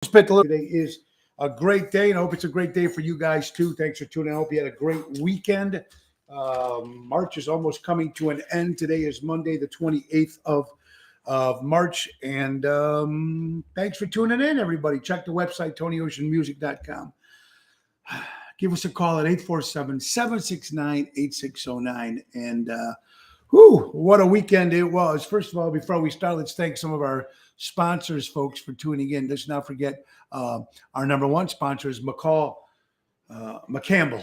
Today is a great day, and I hope it's a great day for you guys too. Thanks for tuning in. I hope you had a great weekend. March is almost coming to an end. Today is Monday, the 28th of March, and thanks for tuning in, everybody. Check the website, TonyOceanMusic.com. Give us a call at 847-769-8609. And what a weekend it was. First of all, before we start, let's thank some of our sponsors, folks, for tuning in. Let's not forget our number one sponsor is McCampbell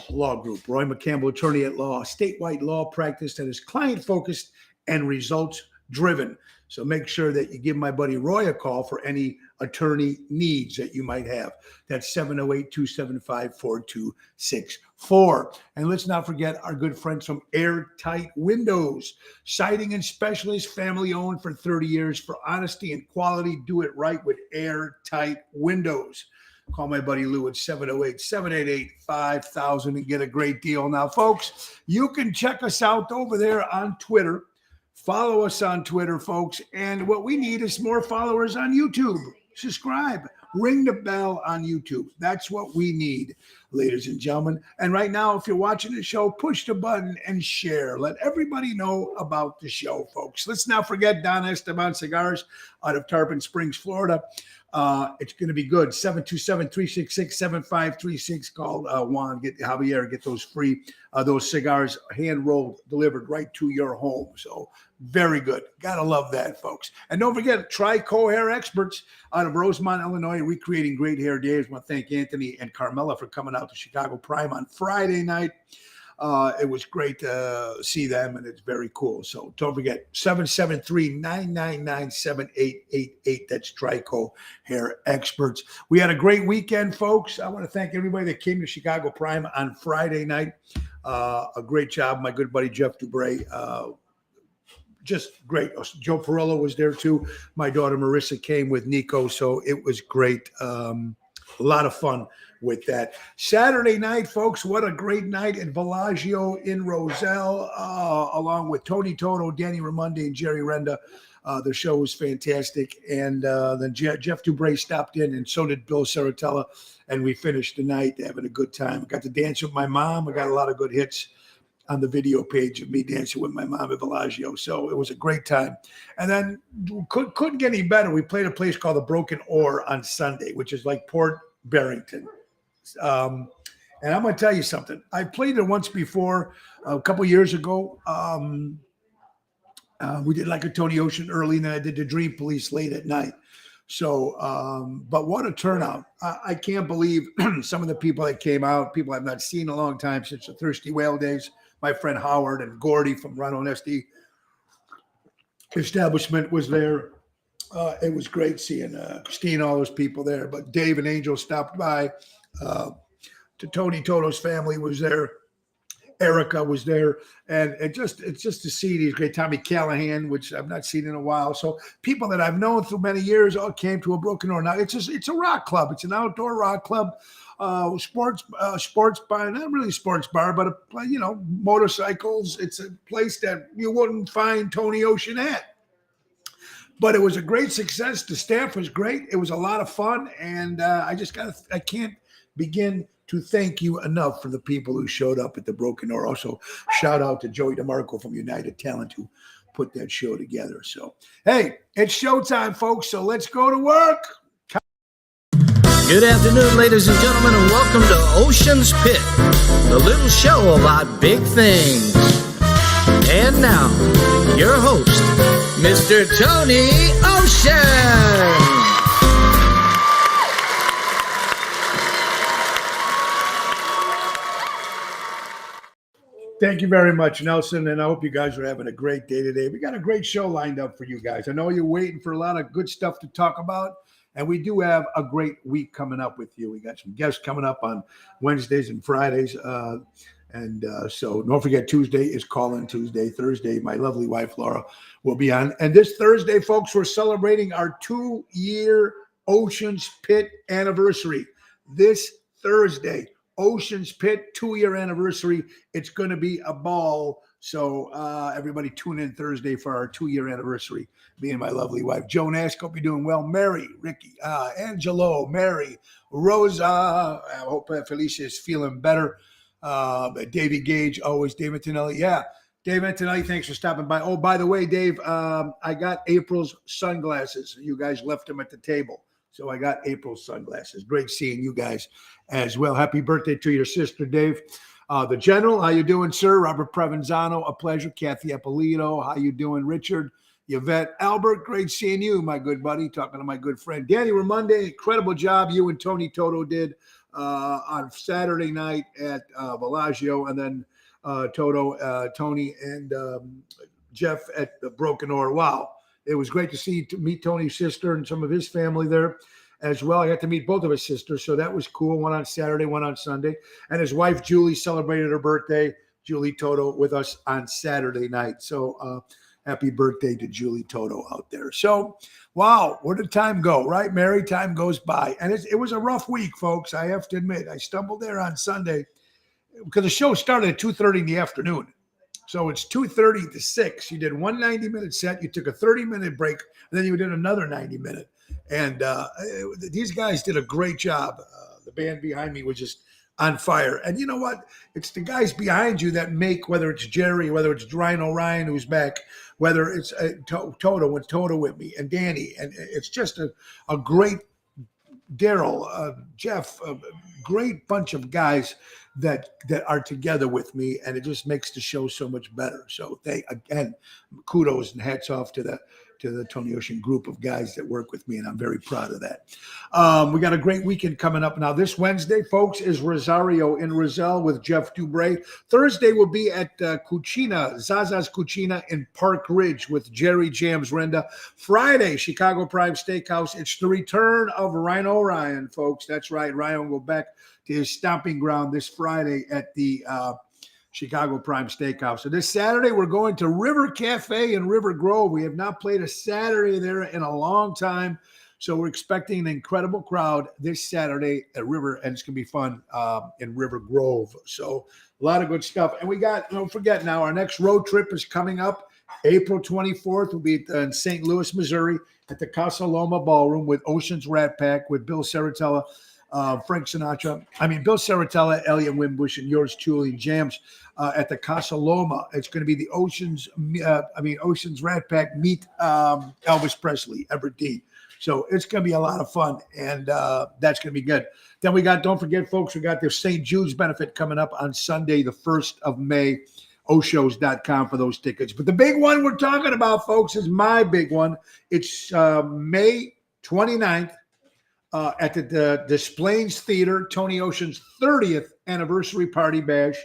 Law Group. Roy McCampbell, attorney at law, statewide law practice that is client-focused and results-driven. So make sure that you give my buddy Roy a call for any attorney needs that you might have. That's 708-275-4264. And let's not forget our good friends from Airtight Windows. Siding and specialist, family owned for 30 years. For honesty and quality, do it right with Airtight Windows. Call my buddy Lou at 708-788-5000 and get a great deal. Now, folks, you can check us out over there on Twitter. Follow us on Twitter, folks. And what we need is more followers on YouTube. Subscribe. Ring the bell on YouTube. That's what we need, ladies and gentlemen. And right now, if you're watching the show, push the button and share. Let everybody know about the show, folks. Let's not forget Don Esteban Cigars out of Tarpon Springs, Florida. It's going to be good. 727-366-7536. Call Juan, get Javier, get those free, those cigars hand-rolled, delivered right to your home. So very good. Gotta love that, folks. And don't forget, Trico Hair Experts out of Rosemont, Illinois, recreating great hair days. I want to thank Anthony and Carmela for coming out to Chicago Prime on Friday night. It was great to see them, and it's very cool. So don't forget, 773-999-7888. That's Trico Hair Experts. We had a great weekend, folks. I want to thank everybody that came to Chicago Prime on Friday night. A great job. My good buddy, Jeff Dubray. Just great. Joe Portillo was there too. My daughter Marissa came with Nico, so it was great. A lot of fun with that. Saturday night, folks, what a great night at Bellagio in Roselle, along with Tony Toto, Danny Raimondi, and Jerry Renda. The show was fantastic. And then Jeff Dubray stopped in, and so did Bill Saratella. And we finished the night having a good time. I got to dance with my mom. I got a lot of good hits on the video page of me dancing with my mom at Bellagio. So it was a great time. And then couldn't get any better. We played a place called the Broken Oar on Sunday, which is like Port Barrington. And I'm going to tell you something. I played it once before, a couple years ago. We did like a Tony Ocean early, and then I did the Dream Police late at night. So, but what a turnout. I can't believe some of the people that came out, people I've not seen in a long time since the Thirsty Whale days. My friend Howard and Gordy from Ronald SD Establishment was there. It was great seeing Christine, all those people there. But Dave and Angel stopped by. Tony Toto's family was there. Erica was there. And it's just to see these great Tommy Callahan, which I've not seen in a while. So people that I've known through many years all came to a Broken Oar. Now it's a rock club. It's an outdoor rock club. Sports bar, not really sports bar, but motorcycles. It's a place that you wouldn't find Tony Ocean at. But it was a great success. The staff was great. It was a lot of fun, and I can't begin to thank you enough for the people who showed up at the Broken Oar. Also, shout out to Joey DeMarco from United Talent who put that show together. So, hey, it's showtime, folks. So let's go to work. Good afternoon, ladies and gentlemen, and welcome to Ocean's Pit, the little show about big things. And now, your host, Mr. Tony Ocean. Thank you very much, Nelson, and I hope you guys are having a great day today. We got a great show lined up for you guys. I know you're waiting for a lot of good stuff to talk about. And we do have a great week coming up with you. We got some guests coming up on Wednesdays and Fridays. So don't forget, Tuesday is Call-In Tuesday. Thursday, my lovely wife, Laura, will be on. And this Thursday, folks, we're celebrating our 2-year Ocean's Pit anniversary. This Thursday, Ocean's Pit 2-year anniversary. It's going to be a ball. So everybody tune in Thursday for our 2-year anniversary, me and my lovely wife. Joan Ask, hope you're doing well. Mary, Ricky, Angelo, Mary, Rosa. I hope Felicia is feeling better. Davey Gage, always. Dave Antonelli. Yeah, Dave Antonelli, thanks for stopping by. Oh, by the way, Dave, I got April's sunglasses. You guys left them at the table. So I got April's sunglasses. Great seeing you guys as well. Happy birthday to your sister, Dave. The General, how you doing, sir? Robert Provenzano, a pleasure. Kathy Appolito, how you doing? Richard, Yvette, Albert, great seeing you, my good buddy. Talking to my good friend. Danny Ramonde, incredible job you and Tony Toto did on Saturday night at Bellagio. And then Tony, and Jeff at the Broken Oar. Wow. It was great to meet Tony's sister and some of his family there as well. I got to meet both of his sisters, so that was cool. One on Saturday, one on Sunday. And his wife, Julie, celebrated her birthday, Julie Toto, with us on Saturday night. So happy birthday to Julie Toto out there. So, wow, where did time go, right, Mary? Time goes by. And it was a rough week, folks, I have to admit. I stumbled there on Sunday because the show started at 2:30 in the afternoon. So it's 2:30 to 6. You did one 90-minute set. You took a 30-minute break, and then you did another 90-minute. And these guys did a great job. The band behind me was just on fire. And you know what? It's the guys behind you that make, whether it's Jerry, whether it's Ryan O'Ryan, who's back, whether it's Toto with me, and Danny. And it's just a great, Daryl, Jeff, a great bunch of guys that are together with me, and it just makes the show so much better. So again, kudos and hats off to the Tony Ocean group of guys that work with me, and I'm very proud of that. We got a great weekend coming up now. This Wednesday, folks, is Rosario in Roselle with Jeff Dubray. Thursday will be at Cucina, Zaza's Cucina in Park Ridge with Jerry Jams Renda. Friday, Chicago Prime Steakhouse. It's the return of Rhino Ryan, folks. That's right. Ryan will go back to his stomping ground this Friday at the Chicago Prime Steakhouse. So this Saturday, we're going to River Cafe in River Grove. We have not played a Saturday there in a long time. So we're expecting an incredible crowd this Saturday at River, and it's going to be fun in River Grove. So a lot of good stuff. And we got, don't forget now, our next road trip is coming up. April 24th will be in St. Louis, Missouri at the Casa Loma Ballroom with Ocean's Rat Pack, with Bill Saratella, Frank Sinatra. Bill Saratella, Elliot Wimbush, and yours truly, Jams at the Casa Loma. It's going to be the Ocean's Rat Pack meet Elvis Presley, Everett D. So it's going to be a lot of fun, and that's going to be good. Then don't forget, folks, we got the St. Jude's benefit coming up on Sunday, the 1st of May. Oshows.com for those tickets. But the big one we're talking about, folks, is my big one. It's May 29th. At the Des Plaines Theater, Tony Ocean's 30th anniversary party bash.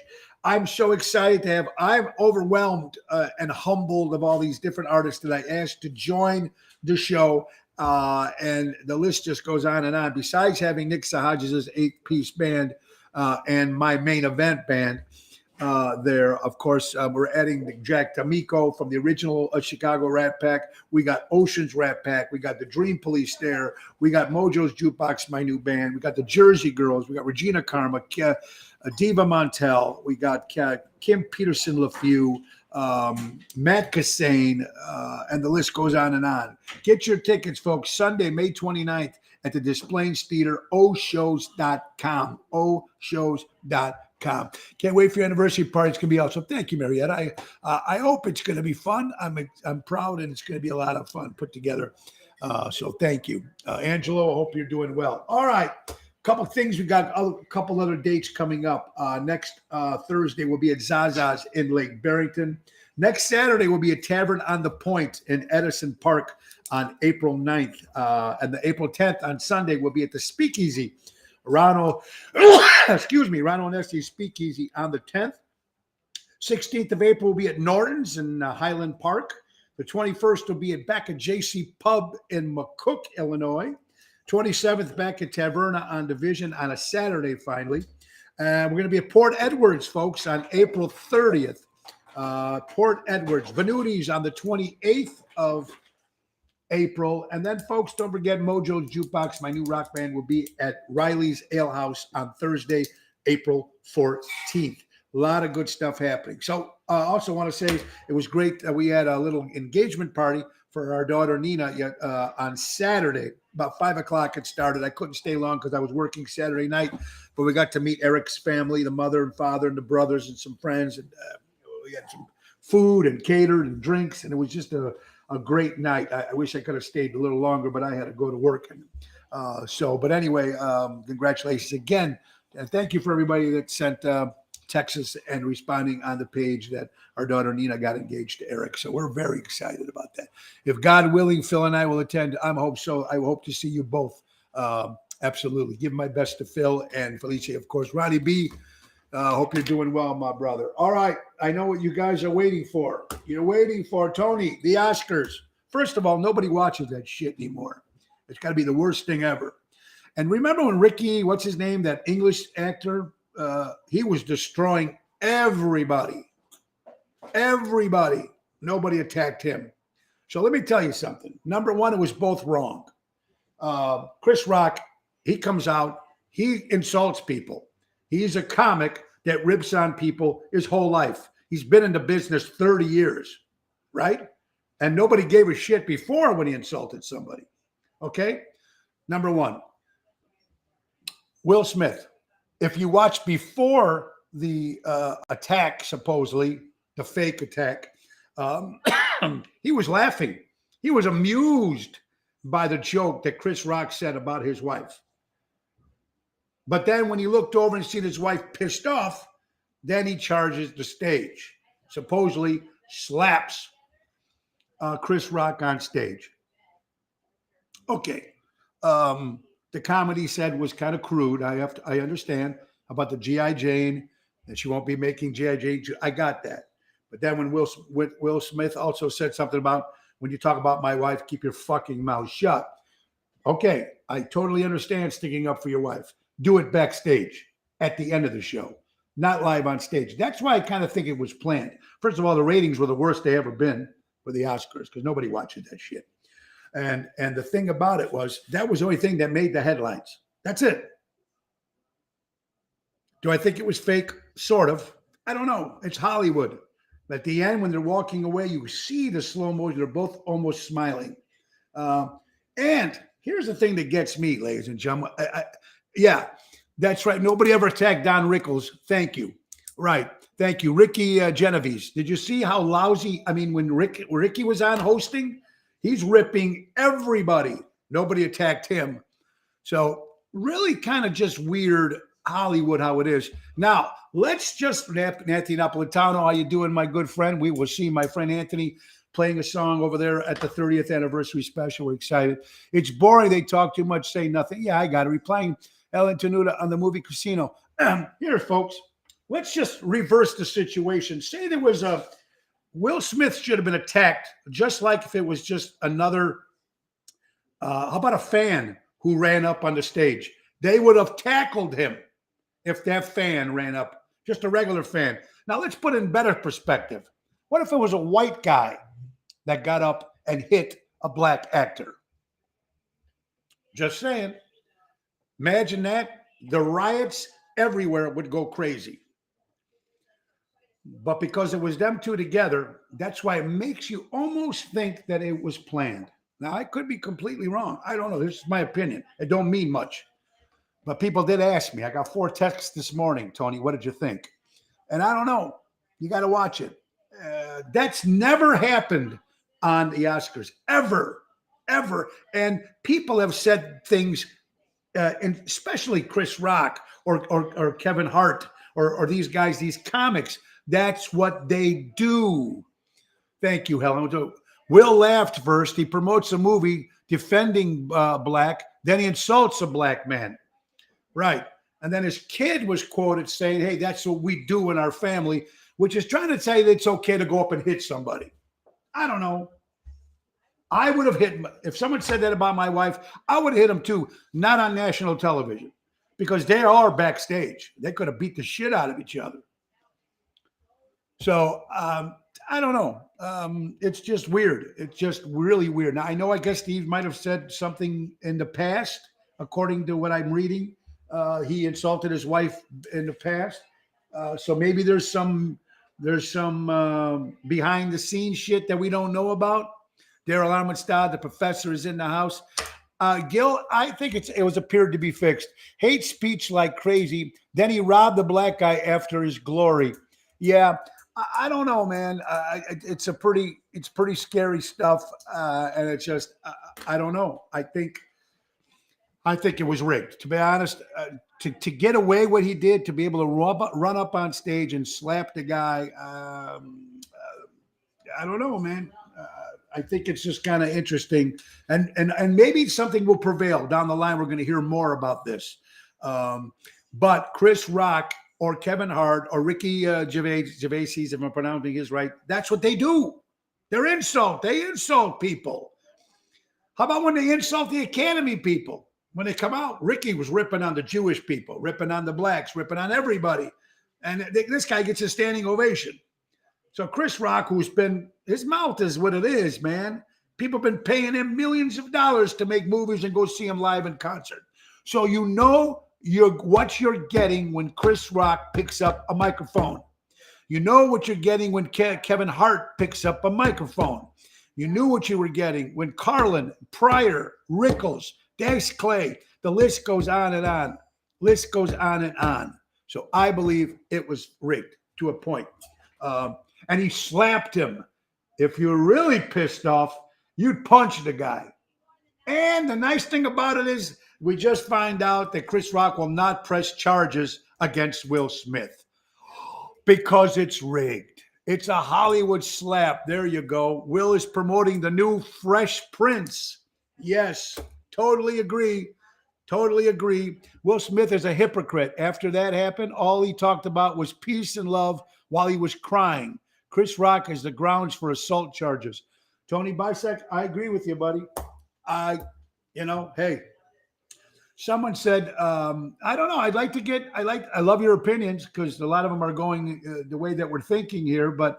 I'm so excited to have, I'm overwhelmed and humbled of all these different artists that I asked to join the show. And the list just goes on and on. Besides having Nick Sahaj's 8-piece band and my main event band, there, of course, we're adding Jack D'Amico from the original Chicago Rat Pack. We got Ocean's Rat Pack. We got the Dream Police there. We got Mojo's Jukebox, my new band. We got the Jersey Girls. We got Regina Karma, Diva Montel. We got Kim Peterson LaFew, Matt Cassane, and the list goes on and on. Get your tickets, folks. Sunday, May 29th at the Des Plaines Theater, oshows.com. oshows.com. Can't wait for your anniversary party. It's going to be awesome. Thank you, Marietta. I hope it's going to be fun. I'm proud, and it's going to be a lot of fun put together. So thank you. Angelo, I hope you're doing well. All right. Couple things. We got a couple other dates coming up. Next Thursday will be at Zaza's in Lake Barrington. Next Saturday will be at Tavern on the Point in Edison Park on April 9th. And the April 10th on Sunday will be at the Speakeasy. Ronald and Esty Speakeasy on the 10th. 16th of April will be at Norton's in Highland Park. The 21st will be back at JC Pub in McCook, Illinois. 27th back at Taverna on Division on a Saturday, finally. And we're going to be at Port Edwards, folks, on April 30th. Port Edwards. Venuti's on the 28th of April. And then, folks, don't forget Mojo's Jukebox, my new rock band, will be at Riley's Ale House on Thursday, April 14th. A lot of good stuff happening. So I also want to say it was great that we had a little engagement party for our daughter Nina on Saturday. About 5 o'clock it started. I couldn't stay long because I was working Saturday night, but we got to meet Eric's family, the mother and father and the brothers and some friends. And we had some food and catered and drinks. And it was just a great night. I wish I could have stayed a little longer, but I had to go to work. And but anyway, congratulations again. And thank you for everybody that sent texts and responding on the page that our daughter Nina got engaged to Eric. So we're very excited about that. If God willing, Phil and I will attend. I hope so. I hope to see you both. Absolutely. Give my best to Phil and Felicia, of course. Ronnie B, hope you're doing well, my brother. All right. I know what you guys are waiting for. You're waiting for, Tony, the Oscars. First of all, nobody watches that shit anymore. It's got to be the worst thing ever. And remember when Ricky, what's his name, that English actor, he was destroying everybody. Everybody. Nobody attacked him. So let me tell you something. Number one, it was both wrong. Chris Rock, he comes out, he insults people. He's a comic that rips on people his whole life. He's been in the business 30 years, right? And nobody gave a shit before when he insulted somebody. Okay? Number one, Will Smith. If you watch before the attack, supposedly, the fake attack, he was laughing. He was amused by the joke that Chris Rock said about his wife. But then when he looked over and seen his wife pissed off, then he charges the stage. Supposedly slaps Chris Rock on stage. Okay. The comedy said was kind of crude. I understand about the G.I. Jane, and she won't be making G.I. Jane. I got that. But then when Will Smith also said something about, when you talk about my wife, keep your fucking mouth shut. Okay, I totally understand sticking up for your wife. Do it backstage at the end of the show, not live on stage. That's why I kind of think it was planned. First of all, the ratings were the worst they ever been for the Oscars because nobody watches that shit. And the thing about it was that was the only thing that made the headlines. That's it. Do I think it was fake? Sort of. I don't know. It's Hollywood. At the end, when they're walking away, you see the slow motion. They're both almost smiling. And here's the thing that gets me, ladies and gentlemen. Yeah, that's right. Nobody ever attacked Don Rickles. Thank you. Right. Thank you. Ricky Genovese. Did you see how lousy? I mean, when Ricky was on hosting, he's ripping everybody. Nobody attacked him. So really kind of just weird Hollywood how it is. Now, let's just, Anthony Napolitano, how you doing, my good friend? We will see my friend Anthony playing a song over there at the 30th anniversary special. We're excited. It's boring. They talk too much, say nothing. Yeah, I got it. Replying Ellen Tenuta on the movie Casino. Here, folks, let's just reverse the situation. Say there was Will Smith should have been attacked, just like if it was just another, how about a fan who ran up on the stage? They would have tackled him if that fan ran up, just a regular fan. Now, let's put it in better perspective. What if it was a white guy that got up and hit a black actor? Just saying. Imagine that. The riots everywhere would go crazy. But because it was them two together, that's why it makes you almost think that it was planned. Now, I could be completely wrong. I don't know. This is my opinion. It don't mean much. But people did ask me. I got 4 texts this morning, Tony. What did you think? And I don't know. You got to watch it. That's never happened on the Oscars. Ever. And people have said things, and especially Chris Rock or Kevin Hart or these guys, these comics. That's what they do. Thank you, Helen. Will laughed first. He promotes a movie defending black. Then he insults a black man. Right. And then his kid was quoted saying, hey, that's what we do in our family, which is trying to say that it's okay to go up and hit somebody. I don't know. I would have hit him. If someone said that about my wife, I would have hit him too, not on national television, because they are backstage. They could have beat the shit out of each other. So I don't know. It's just weird. It's just really weird. Now, I guess Steve might have said something in the past, according to what I'm reading. He insulted his wife in the past. So maybe there's some behind the scenes shit that we don't know about. Daryl Armstead, the professor, is in the house. Gil, I think it was appeared to be fixed. Hate speech like crazy. Then he robbed the black guy after his glory. Yeah, I don't know, man. It's pretty scary stuff, and it's just I don't know. I think it was rigged. To be honest, to get away what he did, to be able to run up on stage and slap the guy, I don't know, man. I think it's just kind of interesting, and maybe something will prevail down the line. We're going to hear more about this. But Chris Rock or Kevin Hart or Ricky Gervais, if I'm pronouncing his right, that's what they do. They insult people. How about when they insult the Academy people? When they come out, Ricky was ripping on the Jewish people, ripping on the blacks, ripping on everybody. And this guy gets a standing ovation. So Chris Rock, his mouth is what it is, man. People have been paying him millions of dollars to make movies and go see him live in concert. So you know what you're getting when Chris Rock picks up a microphone. You know what you're getting when Kevin Hart picks up a microphone. You knew what you were getting when Carlin, Pryor, Rickles, Dax Clay, the list goes on and on. List goes on and on. So I believe it was rigged to a point. And he slapped him. If you're really pissed off, you'd punch the guy. And the nice thing about it is we just find out that Chris Rock will not press charges against Will Smith because it's rigged. It's a Hollywood slap. There you go. Will is promoting the new Fresh Prince. Yes, totally agree. Totally agree. Will Smith is a hypocrite. After that happened, all he talked about was peace and love while he was crying. Chris Rock is the grounds for assault charges. Tony Bisek, I agree with you, buddy. Hey, someone said, I don't know. I love your opinions because a lot of them are going the way that we're thinking here. But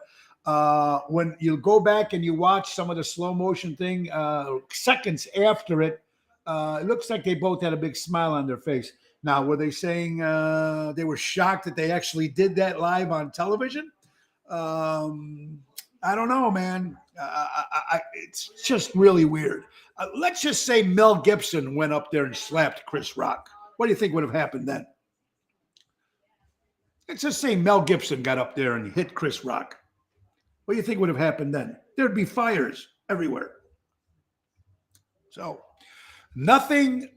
when you go back and you watch some of the slow motion thing, seconds after it, it looks like they both had a big smile on their face. Now, were they saying they were shocked that they actually did that live on television? I don't know, man. It's just really weird. Let's just say Mel Gibson went up there and slapped Chris Rock. What do you think would have happened then? Let's just say Mel Gibson got up there and hit Chris Rock. What do you think would have happened then? There'd be fires everywhere. So nothing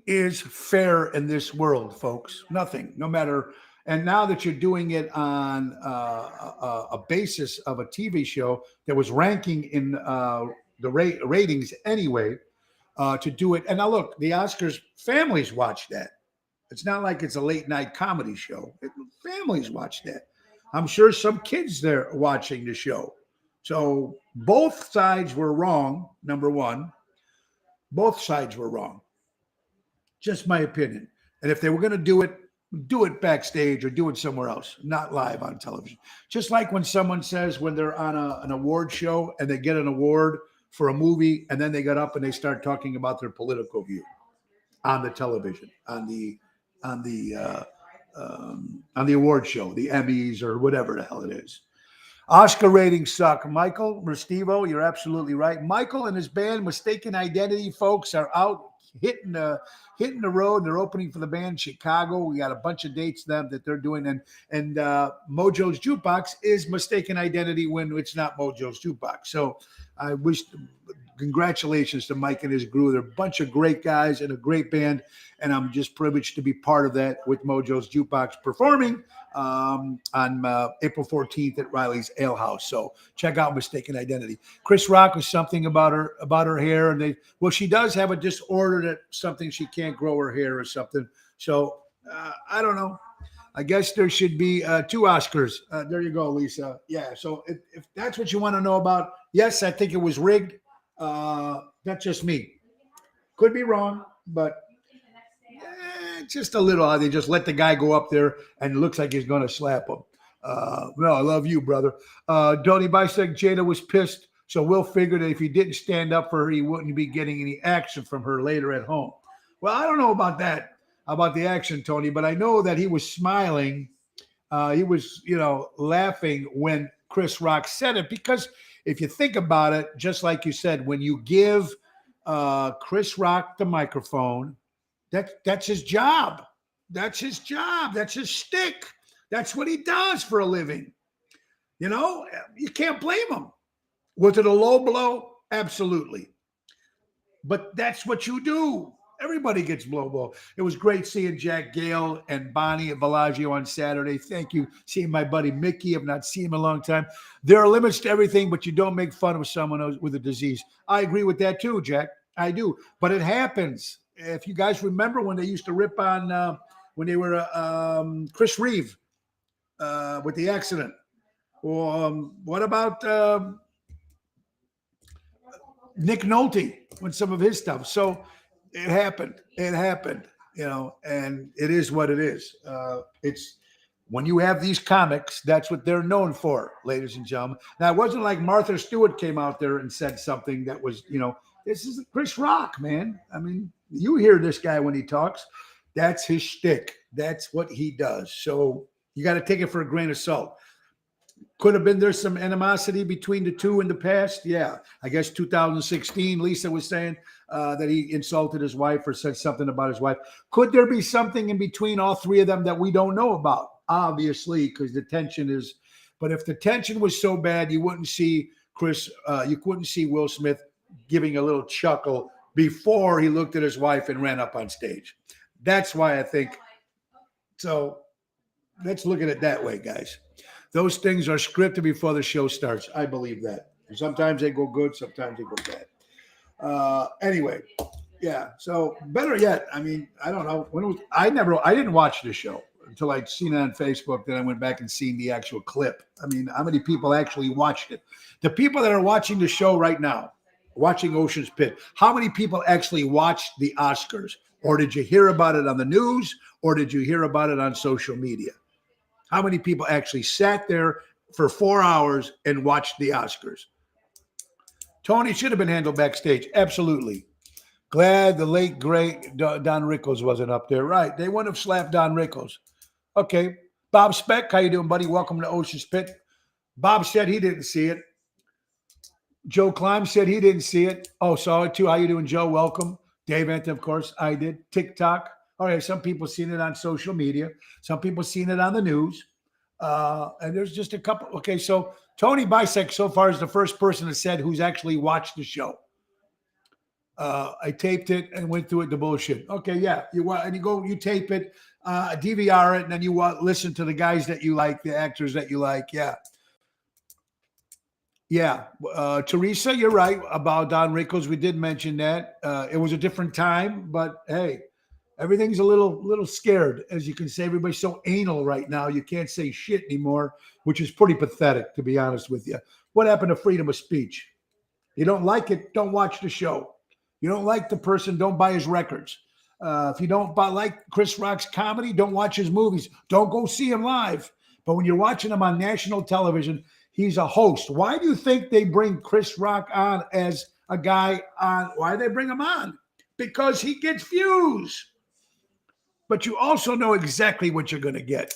is fair in this world, folks. Nothing, no matter. And now that you're doing it on a basis of a TV show that was ranking in the ratings anyway, to do it. And now look, the Oscars, families watch that. It's not like it's a late night comedy show. Families watch that. I'm sure some kids there watching the show. So both sides were wrong, number one. Both sides were wrong. Just my opinion. And if they were going to do it backstage or do it somewhere else, not live on television. Just like when someone says when they're on an award show and they get an award for a movie and then they get up and they start talking about their political view on the television, on the award show, the Emmys or whatever the hell it is. Oscar ratings suck. Michael Restivo, you're absolutely right. Michael and his band Mistaken Identity, folks, are out hitting the road. They're opening for the band Chicago. We got a bunch of dates them that they're doing, and Mojo's Jukebox is Mistaken Identity when it's not Mojo's Jukebox. So I wish congratulations to Mike and his crew. They're a bunch of great guys and a great band, and I'm just privileged to be part of that with Mojo's Jukebox performing on April 14th at Riley's Ale House. So check out Mistaken Identity. Chris Rock was something about her hair, and she does have a disorder that something she can't grow her hair or something. So I don't know. I guess there should be 2 Oscars. There you go, Lisa. Yeah. So if that's what you want to know about, yes, I think it was rigged. That's just me. Could be wrong, but just a little. They just let the guy go up there and it looks like he's going to slap him. No, I love you, brother. Donnie Bisek, Jada was pissed. So Will figured that if he didn't stand up for her, he wouldn't be getting any action from her later at home. Well, I don't know about that. about the action, Tony, but I know that he was smiling. He was, laughing when Chris Rock said it, because if you think about it, just like you said, when you give Chris Rock the microphone, that's his job. That's his job. That's his shtick. That's what he does for a living. You can't blame him. Was it a low blow? Absolutely. But that's what you do. Everybody gets blow. It was great seeing Jack Gale and Bonnie at Bellagio on Saturday. Thank you. Seeing my buddy Mickey. I've not seen him in a long time. There are limits to everything, but you don't make fun of someone with a disease. I agree with that too, Jack. I do. But it happens. If you guys remember when they used to rip on when they were Chris Reeve with the accident. Or what about Nick Nolte with some of his stuff? So it happened, and it is what it is. It's when you have these comics, that's what they're known for, ladies and gentlemen. Now, it wasn't like Martha Stewart came out there and said something that was, this is Chris Rock, man. I mean, you hear this guy when he talks. That's his shtick. That's what he does. So you got to take it for a grain of salt. Could have been there's some animosity between the two in the past. Yeah, I guess 2016, Lisa was saying that he insulted his wife or said something about his wife. Could there be something in between all three of them that we don't know about? Obviously, because the tension is. But if the tension was so bad, you wouldn't see Will Smith giving a little chuckle before he looked at his wife and ran up on stage. That's why I think. So let's look at it that way, guys. Those things are scripted before the show starts. I believe that. Sometimes they go good, sometimes they go bad. Anyway, yeah. So better yet, I mean, I don't know. I didn't watch the show until I'd seen it on Facebook. Then I went back and seen the actual clip. I mean, how many people actually watched it? The people that are watching the show right now, watching Ocean's Pit, how many people actually watched the Oscars? Or did you hear about it on the news? Or did you hear about it on social media? How many people actually sat there for 4 hours and watched the Oscars? Tony should have been handled backstage. Absolutely. Glad the late, great Don Rickles wasn't up there. Right. They wouldn't have slapped Don Rickles. Okay. Bob Speck, how you doing, buddy? Welcome to Ocean's Pit. Bob said he didn't see it. Joe Klein said he didn't see it. Oh, saw it too. How you doing, Joe? Welcome. Dave Ant, of course, I did. TikTok. All right, some people seen it on social media. Some people seen it on the news. And there's just a couple. Okay, so Tony Bisek so far is the first person that said who's actually watched the show. I taped it and went through it, the bullshit. Okay, yeah. You tape it, DVR it, and then you listen to the guys that you like, the actors that you like. Yeah. Yeah. Teresa, you're right about Don Rickles. We did mention that. It was a different time, but hey, everything's a little scared. As you can say, everybody's so anal right now. You can't say shit anymore, which is pretty pathetic, to be honest with you. What happened to freedom of speech? You don't like it, don't watch the show. You don't like the person, don't buy his records. If you don't like Chris Rock's comedy, don't watch his movies. Don't go see him live. But when you're watching him on national television, he's a host. Why do you think they bring Chris Rock on as a guy on? Why do they bring him on? Because he gets views. But you also know exactly what you're going to get.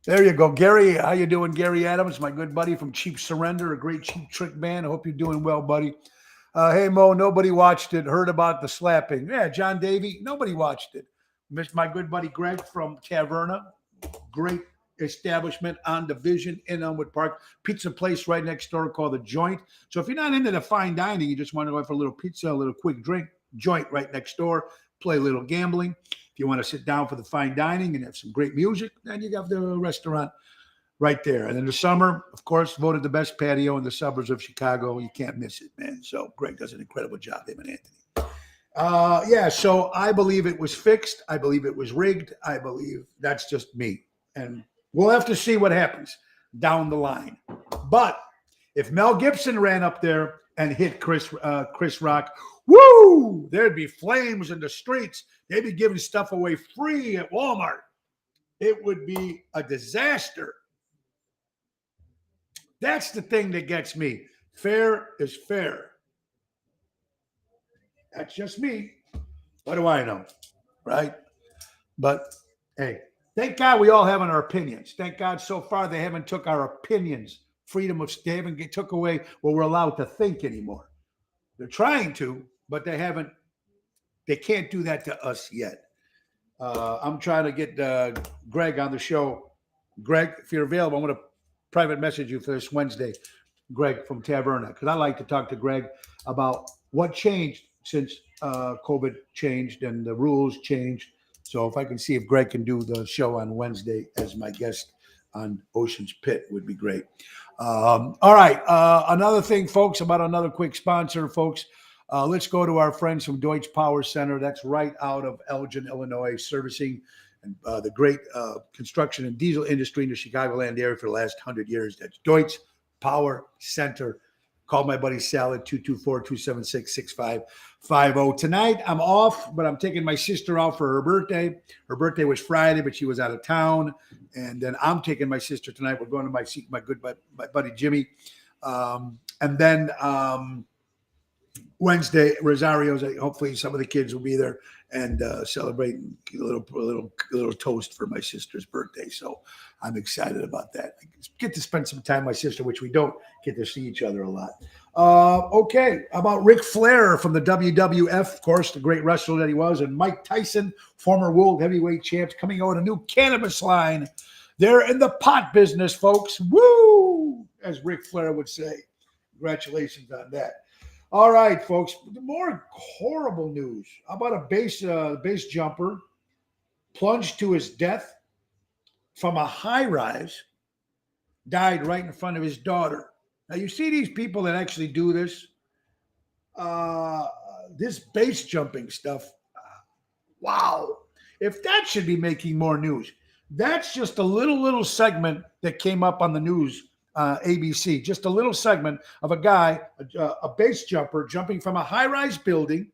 There you go. Gary, how you doing? Gary Adams, my good buddy from Cheap Surrender, a great Cheap Trick band. I hope you're doing well, buddy. Hey, Mo, nobody watched it. Heard about the slapping. Yeah, John Davey, nobody watched it. Missed my good buddy Greg from Taverna. Great establishment on Division in Elmwood Park. Pizza place right next door called The Joint. So if you're not into the fine dining, you just want to go for a little pizza, a little quick drink, Joint right next door. Play a little gambling. If you want to sit down for the fine dining and have some great music, then you got the restaurant right there. And in the summer, of course, voted the best patio in the suburbs of Chicago. You can't miss it, man. So Greg does an incredible job, him and Anthony. Yeah, so I believe it was fixed. I believe it was rigged. I believe that's just me. And we'll have to see what happens down the line. But if Mel Gibson ran up there and hit Chris Rock, woo, there'd be flames in the streets. They'd be giving stuff away free at Walmart. It would be a disaster. That's the thing that gets me. Fair is fair. That's just me. What do I know? Right? But hey, thank God we all have our opinions. Thank God so far they haven't took our opinions, freedom of, they haven't took away what we're allowed to think anymore. They're trying to, but they can't do that to us yet. I'm trying to get Greg on the show. Greg, if you're available, I'm going to private message you for this Wednesday, Greg from Taverna, because I like to talk to Greg about what changed since COVID changed and the rules changed. So if I can see if Greg can do the show on Wednesday as my guest on Ocean's Pit would be great. All right. Another thing, folks, about another quick sponsor, folks. Let's go to our friends from Deutsch Power Center. That's right out of Elgin, Illinois, servicing the great construction and diesel industry in the Chicagoland area for the last 100 years. That's Deutsch Power Center. Call my buddy Sal at 224-276-6550. Tonight, I'm off, but I'm taking my sister out for her birthday. Her birthday was Friday, but she was out of town. And then I'm taking my sister tonight. We're going to see my buddy Jimmy. And then Wednesday, Rosario's. Hopefully, some of the kids will be there and celebrating a little toast for my sister's birthday. So I'm excited about that. I get to spend some time with my sister, which we don't get to see each other a lot. Okay, about Ric Flair from the WWF, of course, the great wrestler that he was, and Mike Tyson, former world heavyweight champs, coming out with a new cannabis line. They're in the pot business, folks. Woo! As Ric Flair would say. Congratulations on that. All right, folks. More horrible news. How about a base jumper plunged to his death from a high rise, died right in front of his daughter. Now, you see these people that actually do this, this base jumping stuff. Wow. If that should be making more news. That's just a little segment that came up on the news. ABC, just a little segment of a guy, a base jumper, jumping from a high-rise building.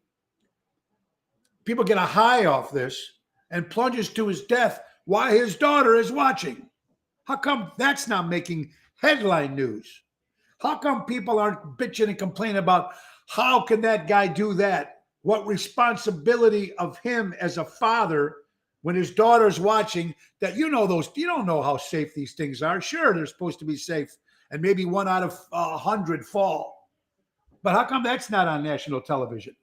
People get a high off this and plunges to his death while his daughter is watching. How come that's not making headline news? How come people aren't bitching and complaining about how can that guy do that? What responsibility of him as a father when his daughter's watching that, you don't know how safe these things are. Sure, they're supposed to be safe, and maybe 1 out of 100 fall. But how come that's not on national television?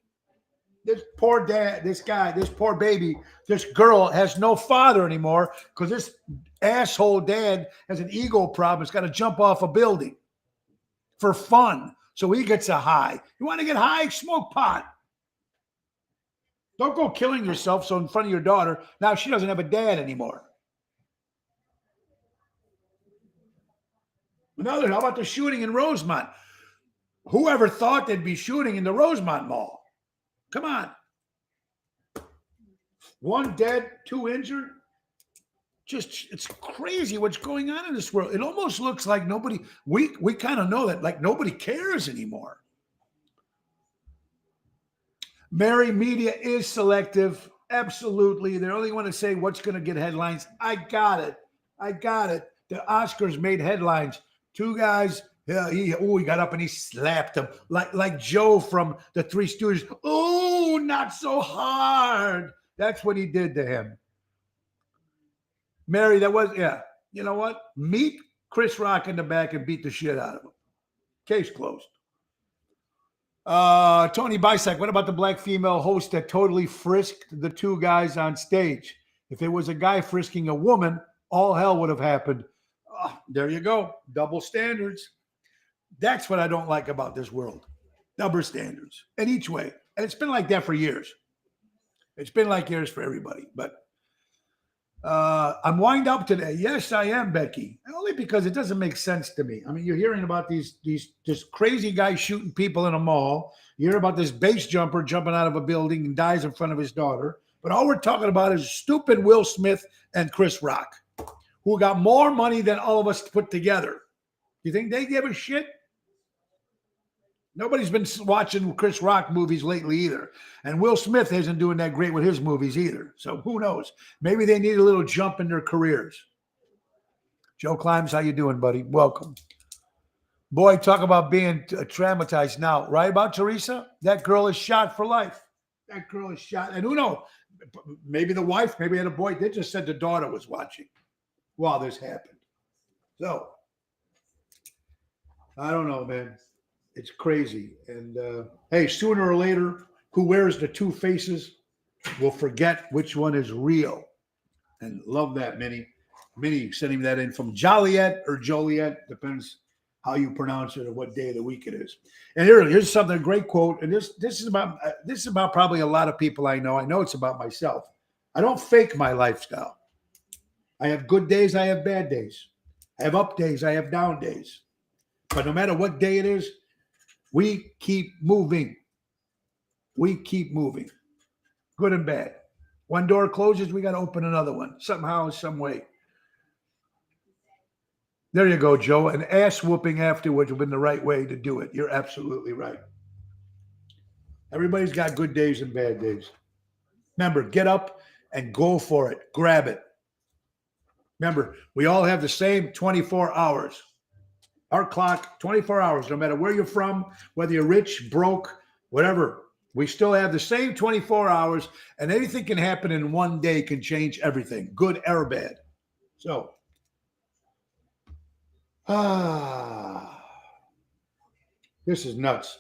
This poor dad, this guy, this poor baby, this girl has no father anymore because this asshole dad has an ego problem. He's got to jump off a building for fun. So he gets a high. You want to get high? Smoke pot. Don't go killing yourself so in front of your daughter, now she doesn't have a dad anymore. How about the shooting in Rosemont? Whoever thought there'd be shooting in the Rosemont Mall? Come on. 1 dead, 2 injured. It's crazy what's going on in this world. It almost looks like we kind of know that, like nobody cares anymore. Mary media is selective. Absolutely. They only want to say what's going to get headlines. I got it. The Oscars made headlines. 2 guys, he got up and he slapped him. Like Joe from the Three Stooges. Oh, not so hard. That's what he did to him. Mary, you know what? Meet Chris Rock in the back and beat the shit out of him. Case closed. Tony Bisek, what about the black female host that totally frisked the 2 guys on stage? If it was a guy frisking a woman, all hell would have happened. Oh, there you go. Double standards. That's what I don't like about this world. Double standards. And each way. And it's been like that for years. It's been like years for everybody. But I'm wind up today. Yes, I am, Becky. Only because it doesn't make sense to me. I mean, you're hearing about this crazy guy shooting people in a mall. You hear about this base jumper jumping out of a building and dies in front of his daughter. But all we're talking about is stupid Will Smith and Chris Rock, who got more money than all of us put together. You think they give a shit? Nobody's been watching Chris Rock movies lately either. And Will Smith isn't doing that great with his movies either. So who knows? Maybe they need a little jump in their careers. Joe Climbs, how you doing, buddy? Welcome. Boy, talk about being traumatized now. Right about Teresa? That girl is shot for life. That girl is shot. And who knows? Maybe the wife, maybe had a boy. They just said the daughter was watching while this happened. So, I don't know, man. It's crazy. And hey, sooner or later, who wears the two faces will forget which one is real. And love that, Minnie. Minnie sending that in from Joliet or Joliet, depends how you pronounce it or what day of the week it is. And here's something, a great quote. And this is about probably a lot of people I know. I know it's about myself. I don't fake my lifestyle. I have good days. I have bad days. I have up days. I have down days. But no matter what day it is, we keep moving. We keep moving. Good and bad. One door closes, we got to open another one. Somehow, some way. There you go, Joe. An ass whooping afterwards would have been the right way to do it. You're absolutely right. Everybody's got good days and bad days. Remember, get up and go for it. Grab it. Remember, we all have the same 24 hours. Our clock, 24 hours, no matter where you're from, whether you're rich, broke, whatever. We still have the same 24 hours, and anything can happen in one day, can change everything, good or bad. So, this is nuts.